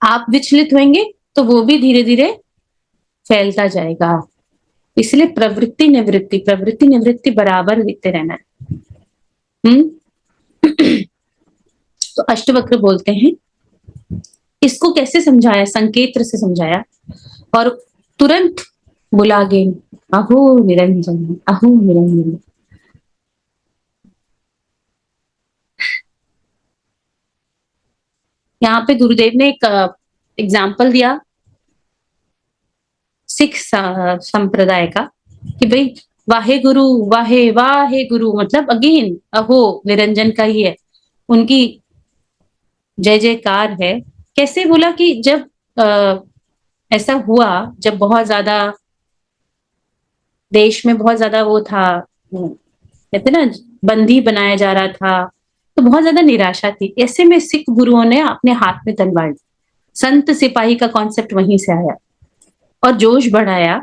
आप विचलित होंगे तो वो भी धीरे धीरे फैलता जाएगा। इसलिए प्रवृत्ति निवृत्ति बराबर दिखते रहना है। तो अष्टवक्र बोलते हैं, इसको कैसे समझाया, संकेत्र से समझाया, और तुरंत बुला गए, अहो निरंजन, अहो निरंजन। यहाँ पे गुरुदेव ने एक एग्जाम्पल दिया सिख संप्रदाय का, कि भाई वाहे गुरु मतलब अगेन अहो निरंजन का ही है, उनकी जय जयकार है। कैसे बोला कि जब ऐसा हुआ, जब बहुत ज्यादा देश में बहुत ज्यादा वो था, कहते ना बंदी बनाया जा रहा था, तो बहुत ज्यादा निराशा थी। ऐसे में सिख गुरुओं ने अपने हाथ में तलवार ली, संत सिपाही का कॉन्सेप्ट वहीं से आया, और जोश बढ़ाया,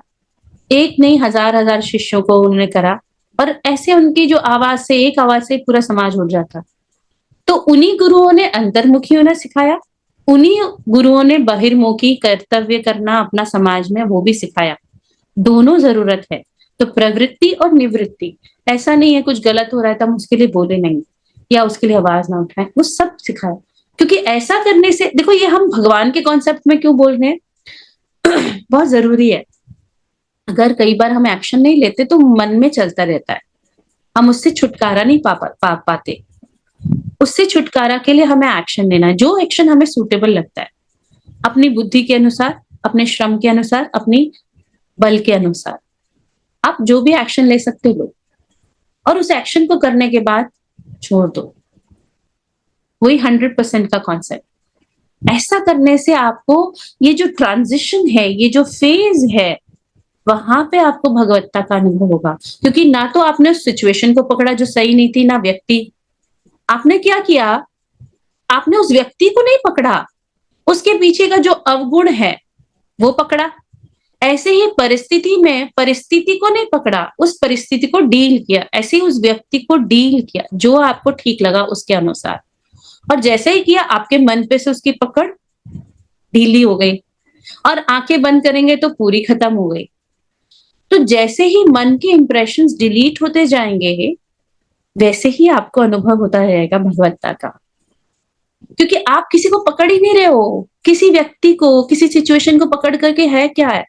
एक नहीं हजार हजार शिष्यों को उन्होंने करा, और ऐसे उनकी जो आवाज से, एक आवाज से पूरा समाज उठ जाता। तो उन्हीं गुरुओं ने अंतर्मुखी होना सिखाया, उन्हीं गुरुओं ने बहिर्मुखी कर्तव्य करना अपना समाज में वो भी सिखाया। दोनों जरूरत है। तो प्रवृत्ति और निवृत्ति, ऐसा नहीं है कुछ गलत हो रहा है तो हम उसके लिए बोले नहीं या उसके लिए आवाज ना उठाएं, वो सब सिखाया। क्योंकि ऐसा करने से देखो, ये हम भगवान के कॉन्सेप्ट में क्यों बोल रहे हैं, बहुत जरूरी है। अगर कई बार हम एक्शन नहीं लेते तो मन में चलता रहता है, हम उससे छुटकारा नहीं पाते। उससे छुटकारा के लिए हमें एक्शन लेना है, जो एक्शन हमें सूटेबल लगता है, अपनी बुद्धि के अनुसार, अपने श्रम के अनुसार, अपनी बल के अनुसार आप जो भी एक्शन ले सकते लो, और उस एक्शन को करने के बाद छोड़ दो। वही 100% का कॉन्सेप्ट। ऐसा करने से आपको ये जो ट्रांजिशन है, ये जो फेज है, वहां पे आपको भगवत्ता का अनुभव होगा। क्योंकि ना तो आपने उस सिचुएशन को पकड़ा जो सही नहीं थी, ना व्यक्ति। आपने क्या किया, आपने उस व्यक्ति को नहीं पकड़ा, उसके पीछे का जो अवगुण है वो पकड़ा। ऐसे ही परिस्थिति में परिस्थिति को नहीं पकड़ा, उस परिस्थिति को डील किया। ऐसे ही उस व्यक्ति को डील किया जो आपको ठीक लगा उसके अनुसार। और जैसे ही किया, आपके मन पे से उसकी पकड़ ढीली हो गई, और आंखें बंद करेंगे तो पूरी खत्म हो गई। तो जैसे ही मन के इंप्रेशंस डिलीट होते जाएंगे, वैसे ही आपको अनुभव होता रहेगा भगवत्ता का। क्योंकि आप किसी को पकड़ ही नहीं रहे हो, किसी व्यक्ति को, किसी सिचुएशन को पकड़ करके है क्या है।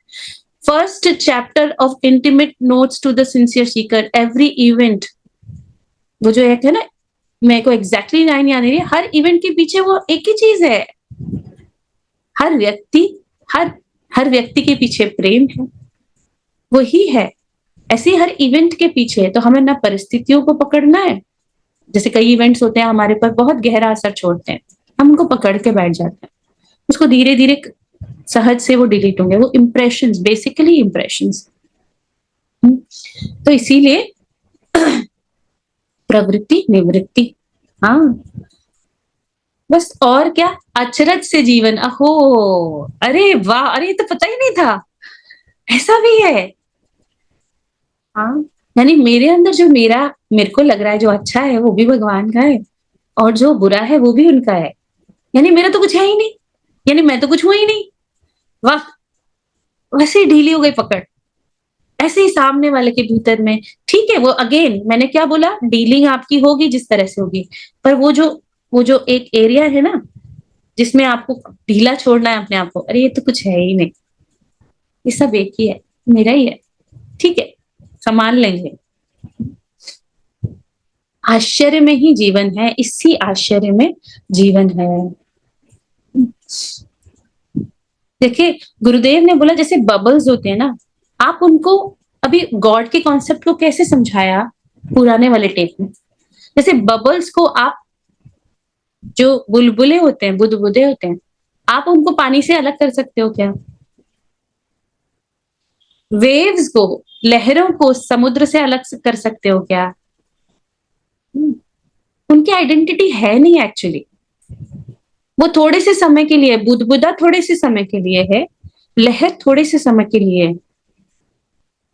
First chapter of intimate notes to the sincere seeker, every event, वो जो एक है ना, मेरे को एग्जैक्टली लाइन याद नहीं रही, हर इवेंट के पीछे वो एक ही चीज है। हर व्यक्ति, हर हर व्यक्ति के पीछे प्रेम है, वही है। ऐसे हर इवेंट के पीछे है। तो हमें ना परिस्थितियों को पकड़ना है, जैसे कई इवेंट्स होते हैं हमारे पर बहुत गहरा असर छोड़ते हैं, हम उनको पकड़ के बैठ जाते हैं। उसको धीरे धीरे सहज से वो डिलीट होंगे, वो इम्प्रेशंस, बेसिकली इम्प्रेशंस। तो इसीलिए प्रवृत्ति निवृत्ति, हाँ, बस। और क्या, अचरज से जीवन, अहो, अरे वाह, अरे ये तो पता ही नहीं था, ऐसा भी है। हाँ, यानी मेरे अंदर जो मेरे को लग रहा है जो अच्छा है वो भी भगवान का है, और जो बुरा है वो भी उनका है। यानी मेरा तो कुछ है ही नहीं, यानी मैं तो कुछ हुआ ही नहीं। वाह, वैसे ही ढीली हो गई पकड़। ऐसे ही सामने वाले के भीतर में, ठीक है, वो अगेन मैंने क्या बोला, डीलिंग आपकी होगी जिस तरह से होगी, पर वो जो एक एरिया है ना जिसमें आपको ढीला छोड़ना है अपने आप को, अरे ये तो कुछ है ही नहीं, ये सब एक ही है, मेरा ही है, ठीक है, संभाल लेंगे। आश्चर्य में ही जीवन है, इसी आश्चर्य में जीवन है। देखिए, गुरुदेव ने बोला जैसे बबल्स होते हैं ना, आप उनको, अभी गॉड के कॉन्सेप्ट को कैसे समझाया पुराने वाले टेप में, जैसे बबल्स को आप, जो बुलबुले होते हैं, बुदबुदे होते हैं, आप उनको पानी से अलग कर सकते हो क्या? वेव्स को, लहरों को समुद्र से अलग कर सकते हो क्या? उनकी आइडेंटिटी है नहीं एक्चुअली। वो थोड़े से समय के लिए, बुदबुदा थोड़े से समय के लिए है, लहर थोड़े से समय के लिए है,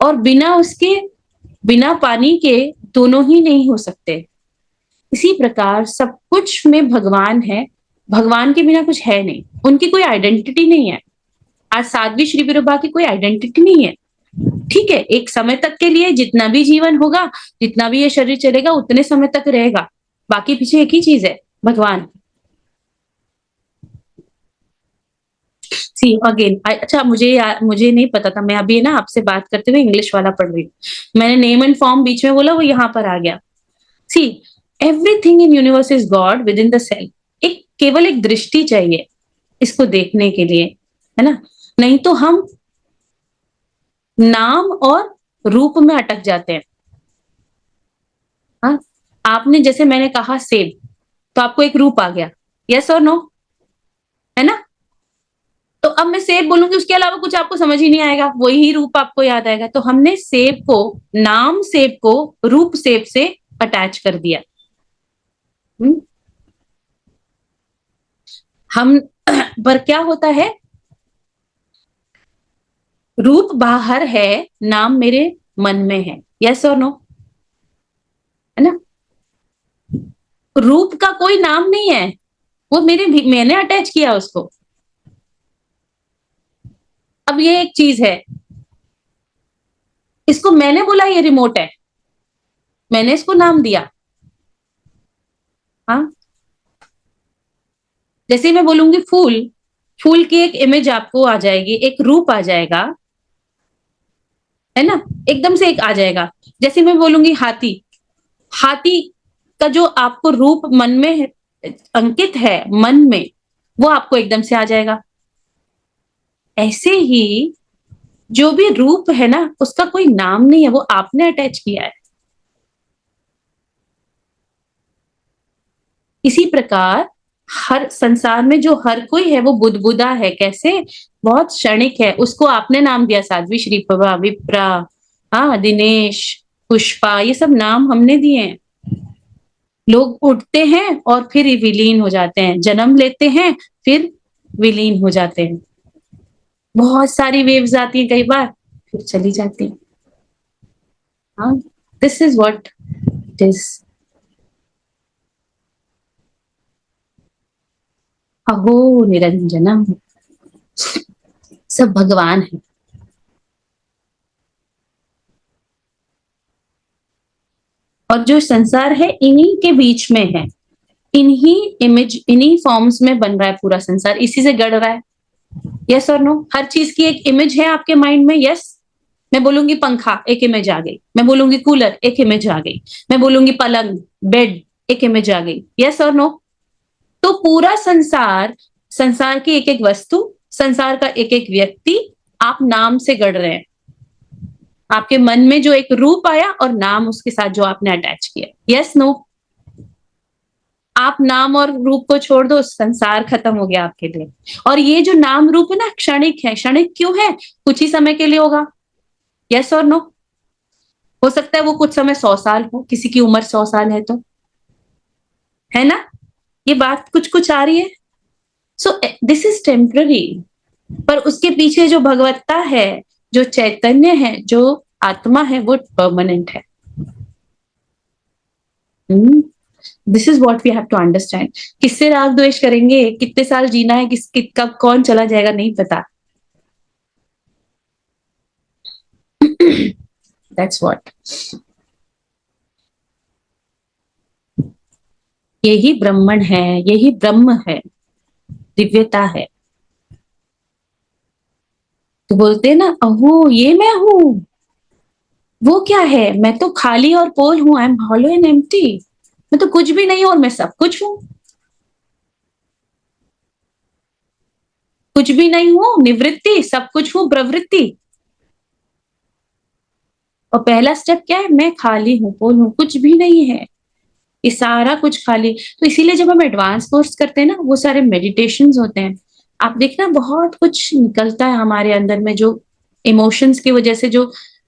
और बिना उसके, बिना पानी के दोनों ही नहीं हो सकते। इसी प्रकार सब कुछ में भगवान है, भगवान के बिना कुछ है नहीं, उनकी कोई आइडेंटिटी नहीं है। आज साध्वी श्री विरुबा की कोई आइडेंटिटी नहीं है, ठीक है, एक समय तक के लिए जितना भी जीवन होगा, जितना भी ये शरीर चलेगा उतने समय तक रहेगा, बाकी पीछे एक ही चीज है, भगवान। सी अगेन, अच्छा, मुझे नहीं पता था, मैं अभी ना आपसे बात करते हुए इंग्लिश वाला पढ़ रही हूँ, मैंने नेम एंड फॉर्म बीच में बोला, वो यहाँ पर आ गया। See, everything in universe is God within the cell. एक केवल एक दृष्टि चाहिए इसको देखने के लिए, है ना, नहीं तो हम नाम और रूप में अटक जाते हैं। हाँ, आपने जैसे मैंने कहा सेब, तो आपको एक रूप आ गया, यस और नो, है ना। तो अब मैं सेब बोलूंगी, उसके अलावा कुछ आपको समझ ही नहीं आएगा, वही रूप आपको याद आएगा। तो हमने सेब को, नाम सेब को रूप सेब से अटैच कर दिया। हम पर क्या होता है, रूप बाहर है, नाम मेरे मन में है, यस और नो, है ना। रूप का कोई नाम नहीं है, वो मैंने अटैच किया उसको। अब ये एक चीज है, इसको मैंने बोला ये रिमोट है, मैंने इसको नाम दिया। हाँ, जैसे मैं बोलूंगी फूल, फूल की एक इमेज आपको आ जाएगी, एक रूप आ जाएगा, है ना, एकदम से एक आ जाएगा। जैसे मैं बोलूंगी हाथी, हाथी का जो आपको रूप मन में अंकित है, मन में, वो आपको एकदम से आ जाएगा। ऐसे ही जो भी रूप है ना, उसका कोई नाम नहीं है, वो आपने अटैच किया है। इसी प्रकार हर संसार में जो हर कोई है वो बुदबुदा है। कैसे? बहुत क्षणिक है, उसको आपने नाम दिया, साध्वी, श्रीप्रभा, विप्रा, हाँ, दिनेश, पुष्पा, ये सब नाम हमने दिए हैं। लोग उठते हैं और फिर विलीन हो जाते हैं, जन्म लेते हैं फिर विलीन हो जाते हैं। बहुत सारी वेव्स आती हैं कई बार, फिर चली जाती हैं। हाँ, this is what it is. अहो निरंजनम, सब भगवान है। और जो संसार है इन्हीं के बीच में है, इन्हीं इमेज, इन्हीं फॉर्म्स में बन रहा है पूरा संसार, इसी से गढ़ रहा है। यस और नो? हर चीज की एक इमेज है आपके माइंड में। यस, मैं बोलूंगी पंखा, एक इमेज आ गई। मैं बोलूंगी कूलर, एक इमेज आ गई। मैं बोलूंगी पलंग, बेड, एक इमेज आ गई। यस और नो? तो पूरा संसार, संसार की एक एक वस्तु, संसार का एक एक व्यक्ति आप नाम से गढ़ रहे हैं। आपके मन में जो एक रूप आया और नाम उसके साथ जो आपने अटैच किया। Yes no? आप नाम और रूप को छोड़ दो, संसार खत्म हो गया आपके लिए। और ये जो नाम रूप है ना, क्षणिक है। क्षणिक क्यों है? कुछ ही समय के लिए होगा। यस और नो? हो सकता है वो कुछ समय 100 साल हो, किसी की उम्र 100 साल है तो, है ना? ये बात कुछ कुछ आ रही है। सो दिस इज टेम्पररी, पर उसके पीछे जो भगवत्ता है, जो चैतन्य है, जो आत्मा है, वो परमानेंट है। This is what we have to understand. किससे राग द्वेष करेंगे, कितने साल जीना है, कब कौन चला जाएगा, नहीं पता। That's what. यही ब्राह्मण है, यही ब्रह्म है, दिव्यता है। तो बोलते हैं ना, अहो ये मैं हूं, वो क्या है? मैं तो खाली और पोल हूं, I am hollow and empty. मैं तो कुछ भी नहीं हूं और मैं सब कुछ हूं। कुछ भी नहीं हूं निवृत्ति, सब कुछ हूं प्रवृत्ति। और पहला स्टेप क्या है? मैं खाली हूं, पोल हूं, कुछ भी नहीं है, ये सारा कुछ खाली। तो इसीलिए जब हम एडवांस कोर्स करते हैं ना, वो सारे मेडिटेशन होते हैं, आप देखना बहुत कुछ निकलता है हमारे अंदर में, जो इमोशंस की वजह से जो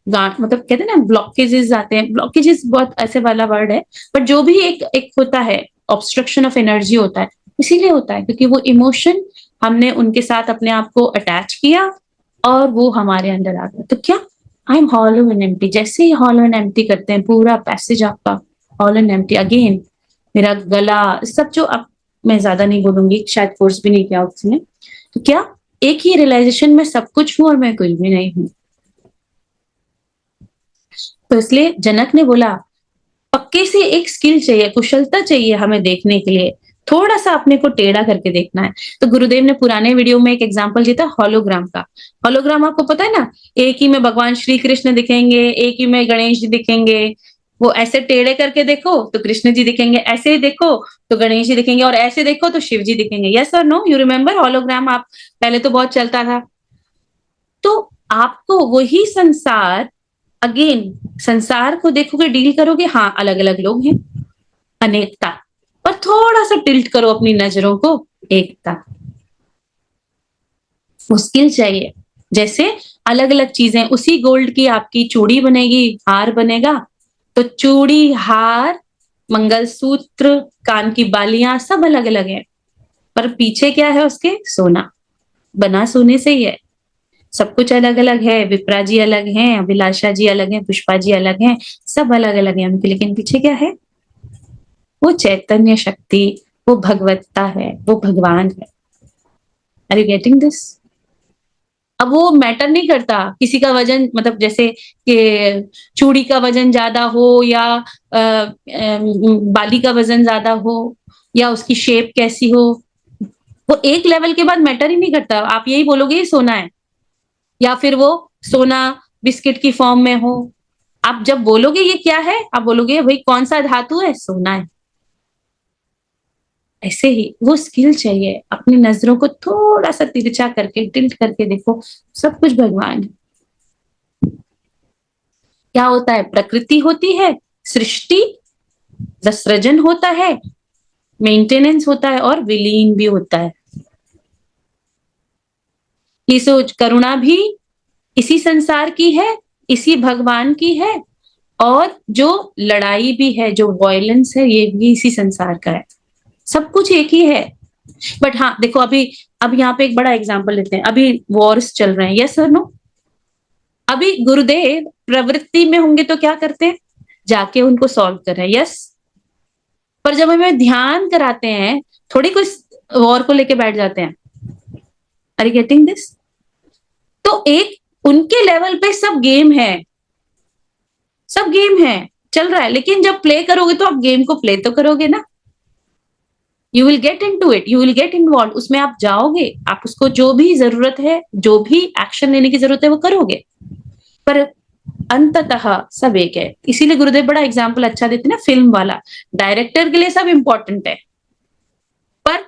गांठ, मतलब कहते हैं ना ब्लॉकेजेस आते हैं। ब्लॉकेजेस बहुत ऐसे वाला वर्ड है, बट जो भी एक एक होता है, ऑब्स्ट्रक्शन ऑफ एनर्जी होता है, इसीलिए होता है क्योंकि वो इमोशन हमने उनके साथ अपने आप को अटैच किया और वो हमारे अंदर आ गया। तो क्या, I am hollow and empty. जैसे ही हॉलो एंड एम्प्टी करते हैं, पूरा पैसेज आपका हॉलो एंड एम्प्टी अगेन। मेरा गला सब जो, अब मैं ज्यादा नहीं बोलूंगी, शायद कोर्स भी नहीं किया उसने। तो क्या, एक ही रियलाइजेशन में सब कुछ हूं और मैं कुछ भी नहीं हूं। तो इसलिए जनक ने बोला, पक्के से एक स्किल चाहिए, कुशलता चाहिए हमें देखने के लिए, थोड़ा सा अपने को टेढ़ा करके देखना है। तो गुरुदेव ने पुराने वीडियो में एक एग्जांपल दिया था हॉलोग्राम का। हॉलोग्राम आपको पता है ना, एक ही में भगवान श्री कृष्ण दिखेंगे, एक ही में गणेश जी दिखेंगे। वो ऐसे टेढ़े करके देखो तो कृष्ण जी दिखेंगे, ऐसे ही देखो तो गणेश जी दिखेंगे, और ऐसे देखो तो शिव जी दिखेंगे। यस और नो? You remember hologram? आप पहले तो बहुत चलता था। तो आपको वही संसार, अगेन संसार को देखोगे, डील करोगे, हाँ अलग अलग लोग हैं, अनेकता, और थोड़ा सा टिल्ट करो अपनी नजरों को, एकता। मुश्किल चाहिए। जैसे अलग अलग चीजें, उसी गोल्ड की आपकी चूड़ी बनेगी, हार बनेगा, तो चूड़ी, हार, मंगलसूत्र, कान की बालियां सब अलग अलग है, पर पीछे क्या है उसके? सोना, बना सोने से ही है। सब कुछ अलग अलग है, विप्रा जी अलग हैं, अभिलाषा जी अलग हैं, पुष्पा जी अलग हैं, सब अलग अलग हैं उनके, लेकिन पीछे क्या है? वो चैतन्य शक्ति, वो भगवत्ता है, वो भगवान है। Are you getting this? अब वो मैटर नहीं करता किसी का वजन, मतलब जैसे कि चूड़ी का वजन ज्यादा हो या बाली का वजन ज्यादा हो या उसकी शेप कैसी हो, वो एक लेवल के बाद मैटर ही नहीं करता। आप यही बोलोगे ये सोना है, या फिर वो सोना बिस्किट की फॉर्म में हो। आप जब बोलोगे ये क्या है, आप बोलोगे भाई कौन सा धातु है, सोना है। ऐसे ही वो स्किल चाहिए, अपनी नजरों को थोड़ा सा तिरछा करके, टिल्ट करके देखो, सब कुछ भगवान है। क्या होता है? प्रकृति होती है, सृष्टि, सृजन होता है, मेंटेनेंस होता है और विलीन भी होता है। ये सोच, करुणा भी इसी संसार की है, इसी भगवान की है, और जो लड़ाई भी है, जो वायलेंस है, ये भी इसी संसार का है। सब कुछ एक ही है। बट हाँ देखो, अभी अब यहाँ पे एक बड़ा एग्जांपल लेते हैं। अभी वॉर्स चल रहे हैं, यस और नो? अभी गुरुदेव प्रवृत्ति में होंगे तो क्या करते हैं? जाके उनको सॉल्व कर रहे हैं, यस। पर जब हमें ध्यान कराते हैं, थोड़ी कुछ वॉर को लेके बैठ जाते हैं। Are you getting this? तो एक उनके लेवल पे सब गेम है, सब गेम है, चल रहा है। लेकिन जब प्ले करोगे तो आप गेम को प्ले तो करोगे ना। You will get into it, you will get involve, उसमें आप जाओगे, आप उसको जो भी जरूरत है, जो भी एक्शन लेने की जरूरत है वो करोगे। पर अंततः सब एक है। इसीलिए गुरुदेव बड़ा एग्जाम्पल अच्छा देते ना, फिल्म वाला। डायरेक्टर के लिए सब इंपॉर्टेंट है, पर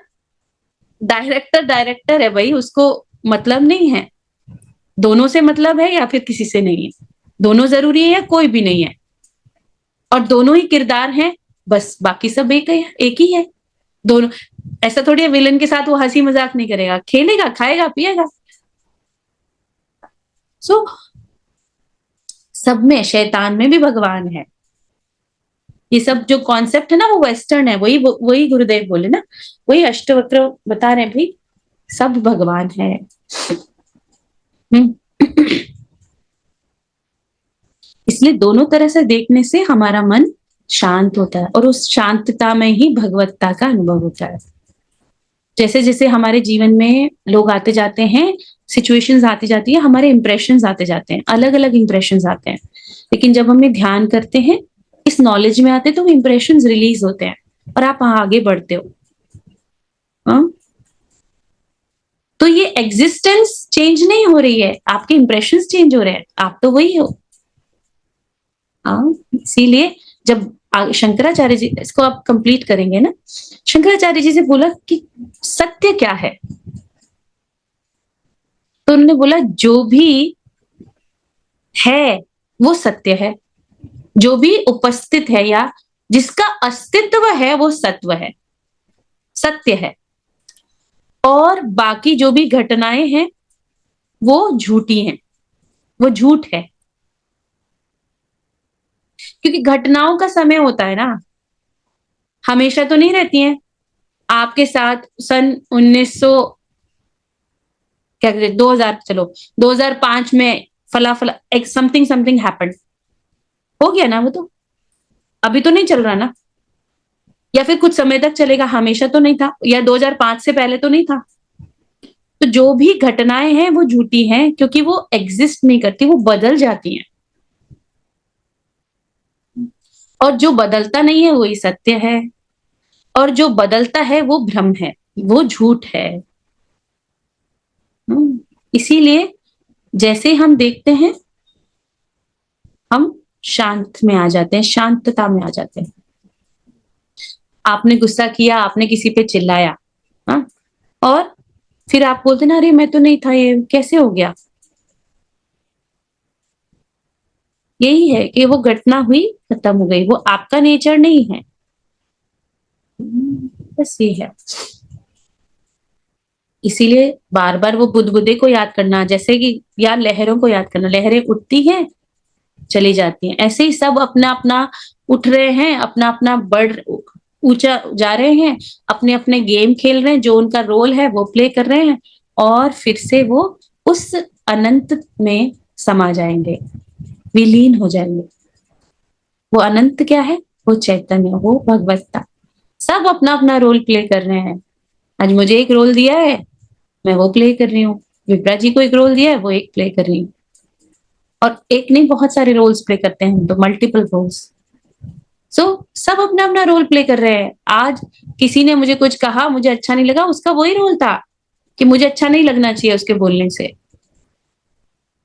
डायरेक्टर डायरेक्टर है भाई, उसको मतलब नहीं है दोनों से मतलब है या फिर किसी से नहीं है। दोनों जरूरी है या कोई भी नहीं है, और दोनों ही किरदार हैं, बस बाकी सब एक है, एक ही है। दोनों, ऐसा थोड़ी है विलन के साथ वो हंसी मजाक नहीं करेगा, खेलेगा, खाएगा, पिएगा। सो सब में, शैतान में भी भगवान है। ये सब जो कॉन्सेप्ट है ना वो वेस्टर्न है, वही वही गुरुदेव बोले ना, वही अष्टवक्र बता रहे हैं भाई, सब भगवान है। इसलिए दोनों तरह से देखने से हमारा मन शांत होता है, और उस शांतता में ही भगवत्ता का अनुभव होता है। जैसे जैसे हमारे जीवन में लोग आते जाते हैं, सिचुएशंस आती जाती है, हमारे इंप्रेशंस आते जाते हैं, अलग अलग इंप्रेशंस आते हैं। लेकिन जब हमें ध्यान करते हैं, इस नॉलेज में आते हैं, तो वो इंप्रेशंस रिलीज होते हैं और आप आगे बढ़ते हो। हाँ? तो ये एग्जिस्टेंस चेंज नहीं हो रही है, आपके इंप्रेशंस चेंज हो रहे हैं, आप तो वही हो। हाँ, इसीलिए जब शंकराचार्य जी, इसको आप कंप्लीट करेंगे ना, शंकराचार्य जी से बोला कि सत्य क्या है, तो उन्होंने बोला जो भी है वो सत्य है, जो भी उपस्थित है या जिसका अस्तित्व है वो सत्व है, सत्य है। और बाकी जो भी घटनाएं हैं वो झूठी हैं, वो झूठ है। क्योंकि घटनाओं का समय होता है ना, हमेशा तो नहीं रहती हैं। आपके साथ सन 1900 क्या कहते, 2000, चलो 2005 में फला फला एक समथिंग समथिंग हैपेंड, हो गया ना, वो तो अभी तो नहीं चल रहा ना, या फिर कुछ समय तक चलेगा, हमेशा तो नहीं था, या 2005 से पहले तो नहीं था। तो जो भी घटनाएं हैं वो झूठी हैं, क्योंकि वो एग्जिस्ट नहीं करती, वो बदल जाती हैं। और जो बदलता नहीं है वही सत्य है, और जो बदलता है वो भ्रम है, वो झूठ है। इसीलिए जैसे हम देखते हैं, हम शांत में आ जाते हैं, शांतता में आ जाते हैं। आपने गुस्सा किया, आपने किसी पे चिल्लाया, हाँ, और फिर आप बोलते ना, अरे मैं तो नहीं था, ये कैसे हो गया। यही है कि वो घटना हुई, खत्म हो गई, वो आपका नेचर नहीं है। बस ये है। इसीलिए बार बार वो बुदबुदे को याद करना, जैसे कि या लहरों को याद करना, लहरें उठती हैं चली जाती हैं, ऐसे ही सब अपना अपना उठ रहे हैं, अपना अपना बढ़ ऊंचा जा रहे हैं, अपने अपने गेम खेल रहे हैं, जो उनका रोल है वो प्ले कर रहे हैं, और फिर से वो उस अनंत में समा जाएंगे, विलीन हो जाएंगे। वो अनंत क्या है? वो चैतन्य, वो भगवत्ता। सब अपना अपना रोल प्ले कर रहे हैं। आज मुझे एक रोल दिया है, मैं वो प्ले कर रही हूँ। विप्रा जी को एक रोल दिया है, वो एक प्ले कर रही हूँ। और एक नहीं, बहुत सारे रोल्स प्ले करते हैं, तो मल्टीपल रोल्स। सो सब अपना अपना रोल प्ले कर रहे हैं। आज किसी ने मुझे कुछ कहा, मुझे अच्छा नहीं लगा, उसका वही रोल था कि मुझे अच्छा नहीं लगना चाहिए उसके बोलने से।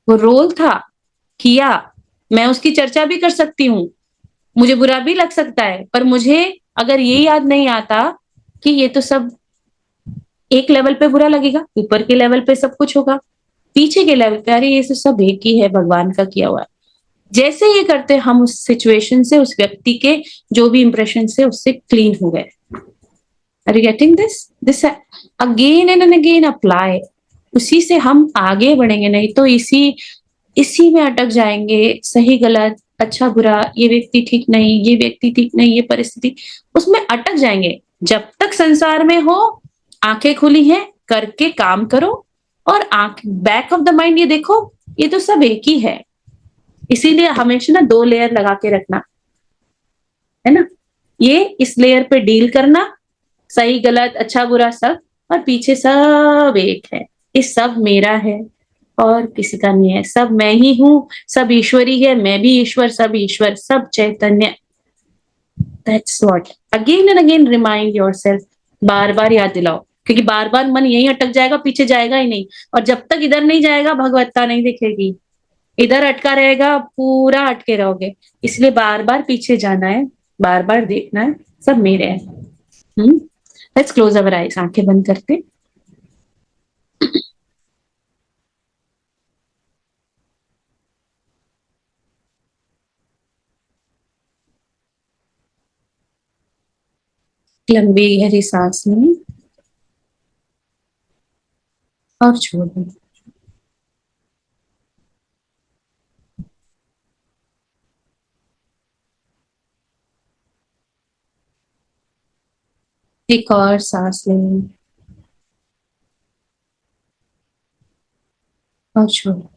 वो रोल था, किया। मैं उसकी चर्चा भी कर सकती हूँ, मुझे बुरा भी लग सकता है, पर मुझे अगर ये याद नहीं आता कि ये तो सब एक लेवल पे बुरा लगेगा, ऊपर के लेवल पे सब कुछ होगा, पीछे के लेवल पे अरे ये तो सब एक ही है, भगवान का किया हुआ है। जैसे ये करते हम उस सिचुएशन से, उस व्यक्ति के जो भी इंप्रेशन से उससे क्लीन हो गए। Are you getting this? This again and again apply. उसी से हम आगे बढ़ेंगे, नहीं तो इसी इसी में अटक जाएंगे। सही गलत, अच्छा बुरा, ये व्यक्ति ठीक नहीं, ये व्यक्ति ठीक नहीं, ये परिस्थिति, उसमें अटक जाएंगे। जब तक संसार में हो, आंखें खुली हैं, करके काम करो। और आंख बैक ऑफ द माइंड ये देखो, ये तो सब एक ही है। इसीलिए हमेशा ना दो लेयर लगा के रखना, है ना। ये इस लेयर पे डील करना, सही गलत अच्छा बुरा सब, और पीछे सब एक है। ये सब मेरा है और किसी का नहीं है, सब मैं ही हूँ। सब ईश्वरी है, मैं भी ईश्वर, सब ईश्वर, सब चैतन्य। That's what. Again and again remind yourself, बार बार याद दिलाओ, क्योंकि बार बार मन यही अटक जाएगा, पीछे जाएगा ही नहीं। और जब तक इधर नहीं जाएगा, भगवत्ता नहीं दिखेगी। इधर अटका रहेगा, पूरा अटके रहोगे। इसलिए बार बार पीछे जाना है, बार बार देखना है, सब मेरे है। लेट्स क्लोज अवर आईज, आंखें बंद करते। लंबी गहरी सांस लें और छोड़ दें। एक और सांस लें और छोड़ दें।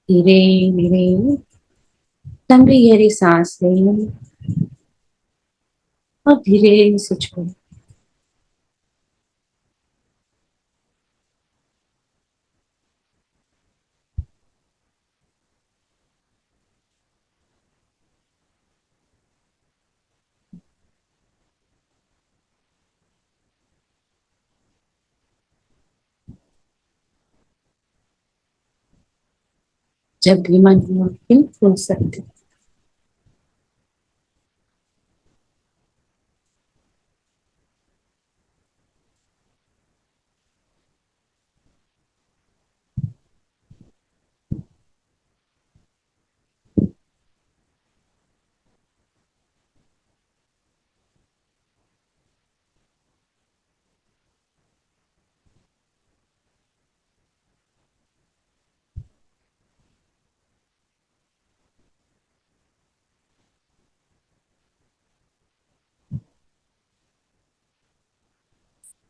धीरे धीरे लंबी गहरी सांस लें और धीरे से छोड़ें। जब भी मन हो फिर खोल सकते हैं।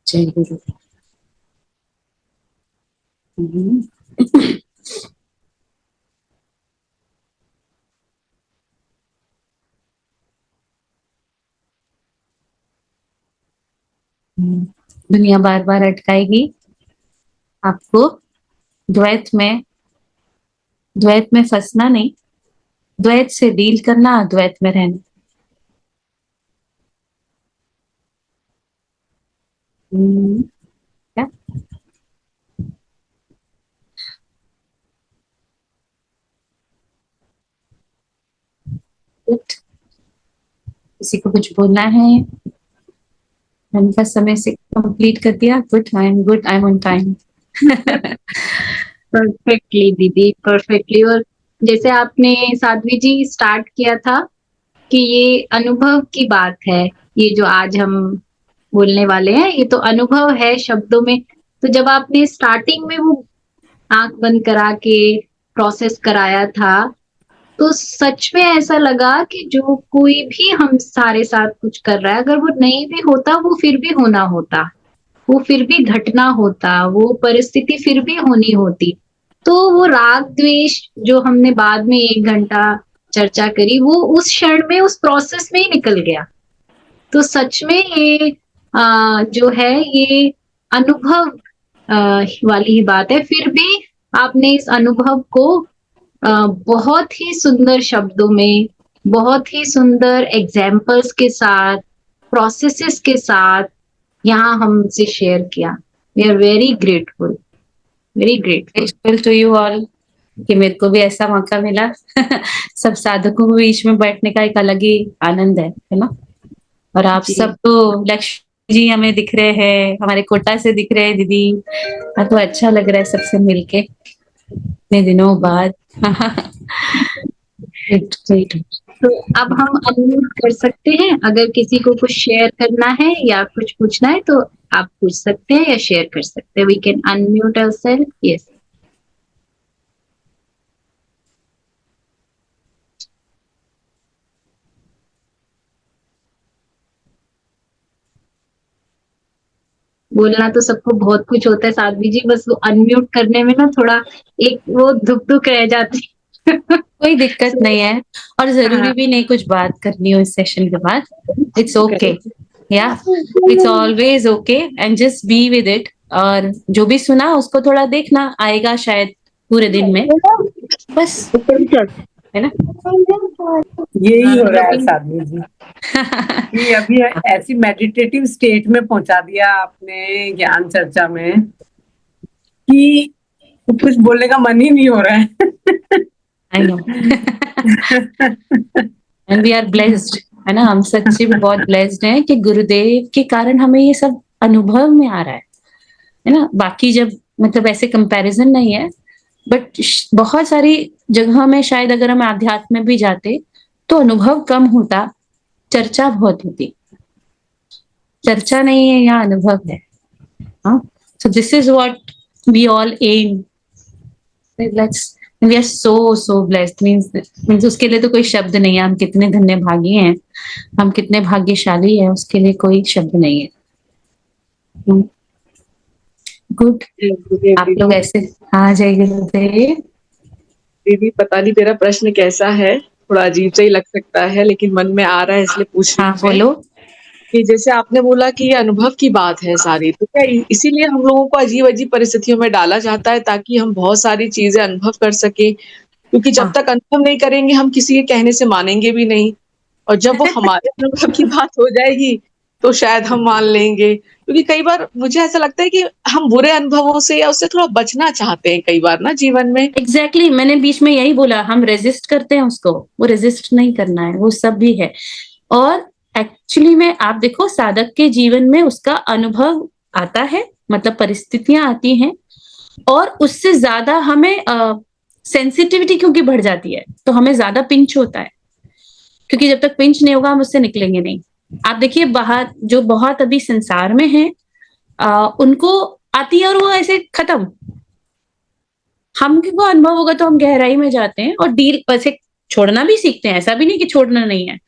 जय गुरु। दुनिया बार बार अटकाएगी आपको, द्वैत में फंसना नहीं, द्वैत से डील करना, द्वैत में रहना। क्या किसी को कुछ बोलना है? मन का समय से कंप्लीट कर दिया। Good, I am on time. Perfectly दीदी, परफेक्टली। और जैसे आपने साध्वी जी स्टार्ट किया था कि ये अनुभव की बात है, ये जो आज हम बोलने वाले हैं ये तो अनुभव है शब्दों में। तो जब आपने स्टार्टिंग में वो आंख बंद करा के प्रोसेस कराया था, तो सच में ऐसा लगा कि जो कोई भी हम सारे साथ कुछ कर रहा है, अगर वो नहीं भी होता वो फिर भी होना होता, वो फिर भी घटना होता, वो परिस्थिति फिर भी होनी होती। तो वो राग द्वेष जो हमने बाद में 1 घंटा चर्चा करी, वो उस क्षण में उस प्रोसेस में ही निकल गया। तो सच में ये जो है ये अनुभव वाली ही बात है। फिर भी आपने इस अनुभव को बहुत ही सुंदर शब्दों में, बहुत ही सुंदर एग्जाम्पल्स के साथ, प्रोसेसेस के साथ यहाँ हमसे शेयर किया। We are very grateful, very grateful to you all कि मेरे को भी ऐसा मौका मिला। सब साधकों के बीच में बैठने का एक अलग ही आनंद है ना। और आप सब तो लक्ष्मी जी हमें दिख रहे हैं, हमारे कोटा से दिख रहे हैं दीदी, तो अच्छा लग रहा है सबसे मिलके इतने दिनों बाद। तो अब हम अनम्यूट कर सकते हैं, अगर किसी को कुछ शेयर करना है या कुछ पूछना है तो आप पूछ सकते हैं या शेयर कर सकते हैं। We can unmute ourselves. Yes, बोलना तो सबको बहुत कुछ होता है साध्वी जी, बस वो अनम्यूट करने में ना थोड़ा एक वो धुक धुक रह जाती है। कोई दिक्कत नहीं है, और जरूरी भी नहीं कुछ बात करनी हो इस सेशन के बाद। इट्स ओके, या it's always okay, and just be with it. और जो भी सुना उसको थोड़ा देखना, आएगा शायद पूरे दिन में, बस, है ना। यही हो रहा है साधवी जी कि अभी ऐसी मेडिटेटिव स्टेट में पहुंचा दिया आपने ज्ञान चर्चा में कि कुछ बोलने का मन ही नहीं हो रहा है। I know. And we are blessed, है ना। हम सच्ची में बहुत ब्लेस्ड हैं कि गुरुदेव के कारण हमें ये सब अनुभव में आ रहा है ना। बाकी जब मतलब ऐसे कंपैरिजन नहीं है, बट बहुत सारी जगह में शायद अगर हम आध्यात्म में भी जाते तो अनुभव कम होता, चर्चा बहुत होती। चर्चा नहीं है, यहाँ अनुभव है। हाँ, so this is what we all am. Let's, we are so blessed, means उसके लिए तो कोई शब्द नहीं है। हम कितने धन्य भागी हैं, हम कितने भाग्यशाली हैं, उसके लिए कोई शब्द नहीं है। गुड, आप लोग ऐसे। हाँ, जय गुरुदेव। दीदी पता नहीं मेरा प्रश्न कैसा है, थोड़ा अजीब सा ही लग सकता है, लेकिन मन में आ रहा है इसलिए पूछ रही हाँ, हूँ बोलो। कि जैसे आपने बोला कि ये अनुभव की बात है सारी, तो क्या इसीलिए हम लोगों को अजीब अजीब परिस्थितियों में डाला जाता है ताकि हम बहुत सारी चीजें अनुभव कर सके? क्योंकि जब तक अनुभव नहीं करेंगे हम किसी के कहने से मानेंगे भी नहीं, और जब वो हमारे अनुभव की बात हो जाएगी तो शायद हम मान लेंगे। क्योंकि कई बार मुझे ऐसा लगता है कि हम बुरे अनुभवों से या उससे थोड़ा बचना चाहते हैं कई बार ना जीवन में। एग्जैक्टली, मैंने बीच में यही बोला, हम रेजिस्ट करते हैं उसको, वो रेजिस्ट नहीं करना है, वो सब भी है। और एक्चुअली में आप देखो, साधक के जीवन में उसका अनुभव आता है, मतलब परिस्थितियां आती हैं, और उससे ज्यादा हमें सेंसिटिविटी क्योंकि बढ़ जाती है, तो हमें ज्यादा पिंच होता है। क्योंकि जब तक पिंच नहीं होगा हम उससे निकलेंगे नहीं। आप देखिए, बाहर जो बहुत अभी संसार में है, उनको आती है और वो ऐसे खत्म। हमको अनुभव होगा तो हम गहराई में जाते हैं और डील वैसे छोड़ना भी सीखते हैं, ऐसा भी नहीं कि छोड़ना नहीं है।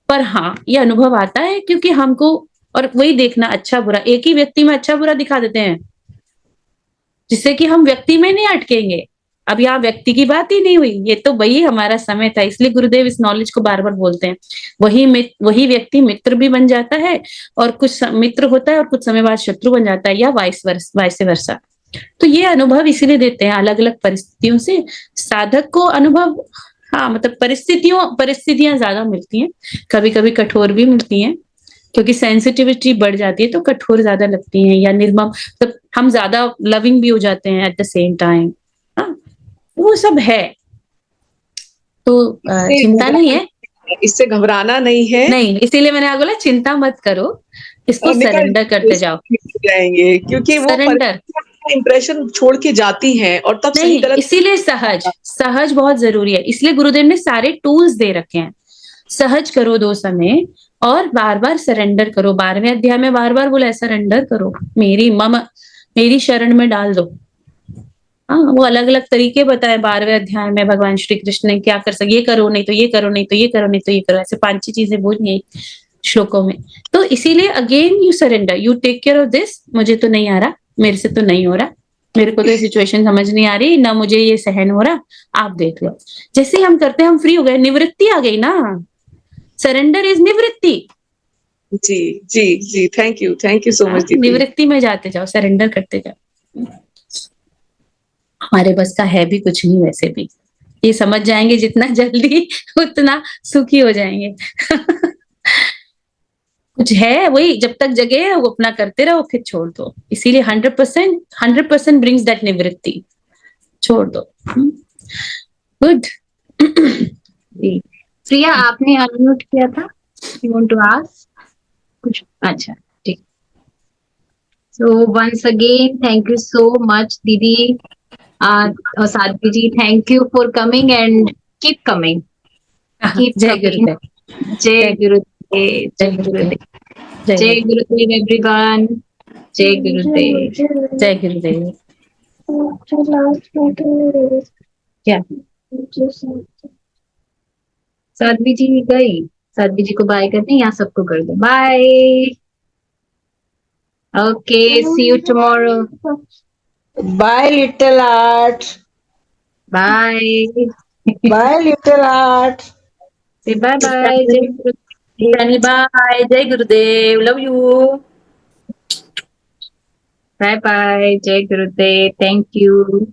पर हाँ, ये अनुभव आता है क्योंकि हमको और वही देखना अच्छा बुरा, एक ही व्यक्ति में अच्छा बुरा दिखा देते हैं, जिससे कि हम व्यक्ति में नहीं अटकेंगे। अब यहाँ व्यक्ति की बात ही नहीं हुई, ये तो वही हमारा समय था, इसलिए गुरुदेव इस नॉलेज को बार बार बोलते हैं। वही व्यक्ति मित्र भी बन जाता है, और कुछ मित्र होता है और कुछ समय बाद शत्रु बन जाता है, या वाइस वर्सा। तो ये अनुभव इसीलिए देते हैं अलग अलग परिस्थितियों से साधक को अनुभव। हाँ, मतलब परिस्थितियां ज्यादा मिलती हैं, कभी कभी कठोर भी मिलती हैं, क्योंकि सेंसिटिविटी बढ़ जाती है तो कठोर ज्यादा लगती हैं, या निर्मम, मतलब हम ज्यादा लविंग भी हो जाते हैं एट द सेम टाइम। हाँ, वो सब है, तो चिंता नहीं है। इससे घबराना नहीं है, नहीं, इसीलिए मैंने आपको बोला चिंता मत करो, इसको और निकल सरेंडर करते जाओ। जाएंगे, क्योंकि वो सरेंडर इंप्रेशन छोड़ के जाती हैं, और तब सही नहीं, गलत इसीलिए सहज बहुत जरूरी है, इसलिए गुरुदेव ने सारे टूल्स दे रखे हैं। सहज करो 2 समय, और बार बार सरेंडर करो। 12वें अध्याय में बार बार बोला है सरेंडर करो, मेरी शरण में डाल दो। हाँ, वो अलग अलग तरीके बताए 12वें अध्याय में भगवान श्री कृष्ण ने क्या कर सके, ये करो नहीं तो ये करो, नहीं तो ये करो, नहीं तो ये करो, ऐसे 5 चीजें बोली हैं श्लोकों में। तो इसीलिए again you surrender, you take care of this, मुझे तो नहीं आ रहा, मेरे से तो नहीं हो रहा, मेरे को तो ये सिचुएशन समझ नहीं आ रही, ना मुझे ये सहन हो रहा, आप देख लो। जैसे ही हम करते हैं हम फ्री हो गए, निवृत्ति आ गई ना। सरेंडर इज निवृत्ति। जी जी जी, थैंक यू सो मच दीदी। निवृत्ति में जाते जाओ, सरेंडर करते जाओ। हमारे बस का है भी कुछ नहीं वैसे भी, ये समझ जाएंगे जितना जल्दी उतना सुखी हो जाएंगे। कुछ है वही, जब तक जगे है वो अपना करते रहो, फिर छोड़ दो। इसीलिए 100% ब्रिंग्स दैट निवृत्ति, छोड़ दो। गुड। प्रिया, आपने अनम्यूट किया था, यू वांट टू आस्क कुछ? अच्छा, ठीक। So once again thank you so much दीदी, Sadhvi ji, thank you for coming and keep coming, keep जय कमिंग। गुरुदेव, जय गुरुदेव, जय गुरुदेव, जय गुरुदेव एवरीवन, जय गुरुदेव, जय गुरुदेव। क्या साध्वी जी गई? साध्वी जी को बाय करते, यहाँ सबको कर दो bye. Okay, see you tomorrow. Bye, little heart. Bye Bye, little heart. Bye bye. जय गुरुदेव, बाय, जय गुरुदेव, लव यू। बाय बाय, जय गुरुदेव, थैंक यू।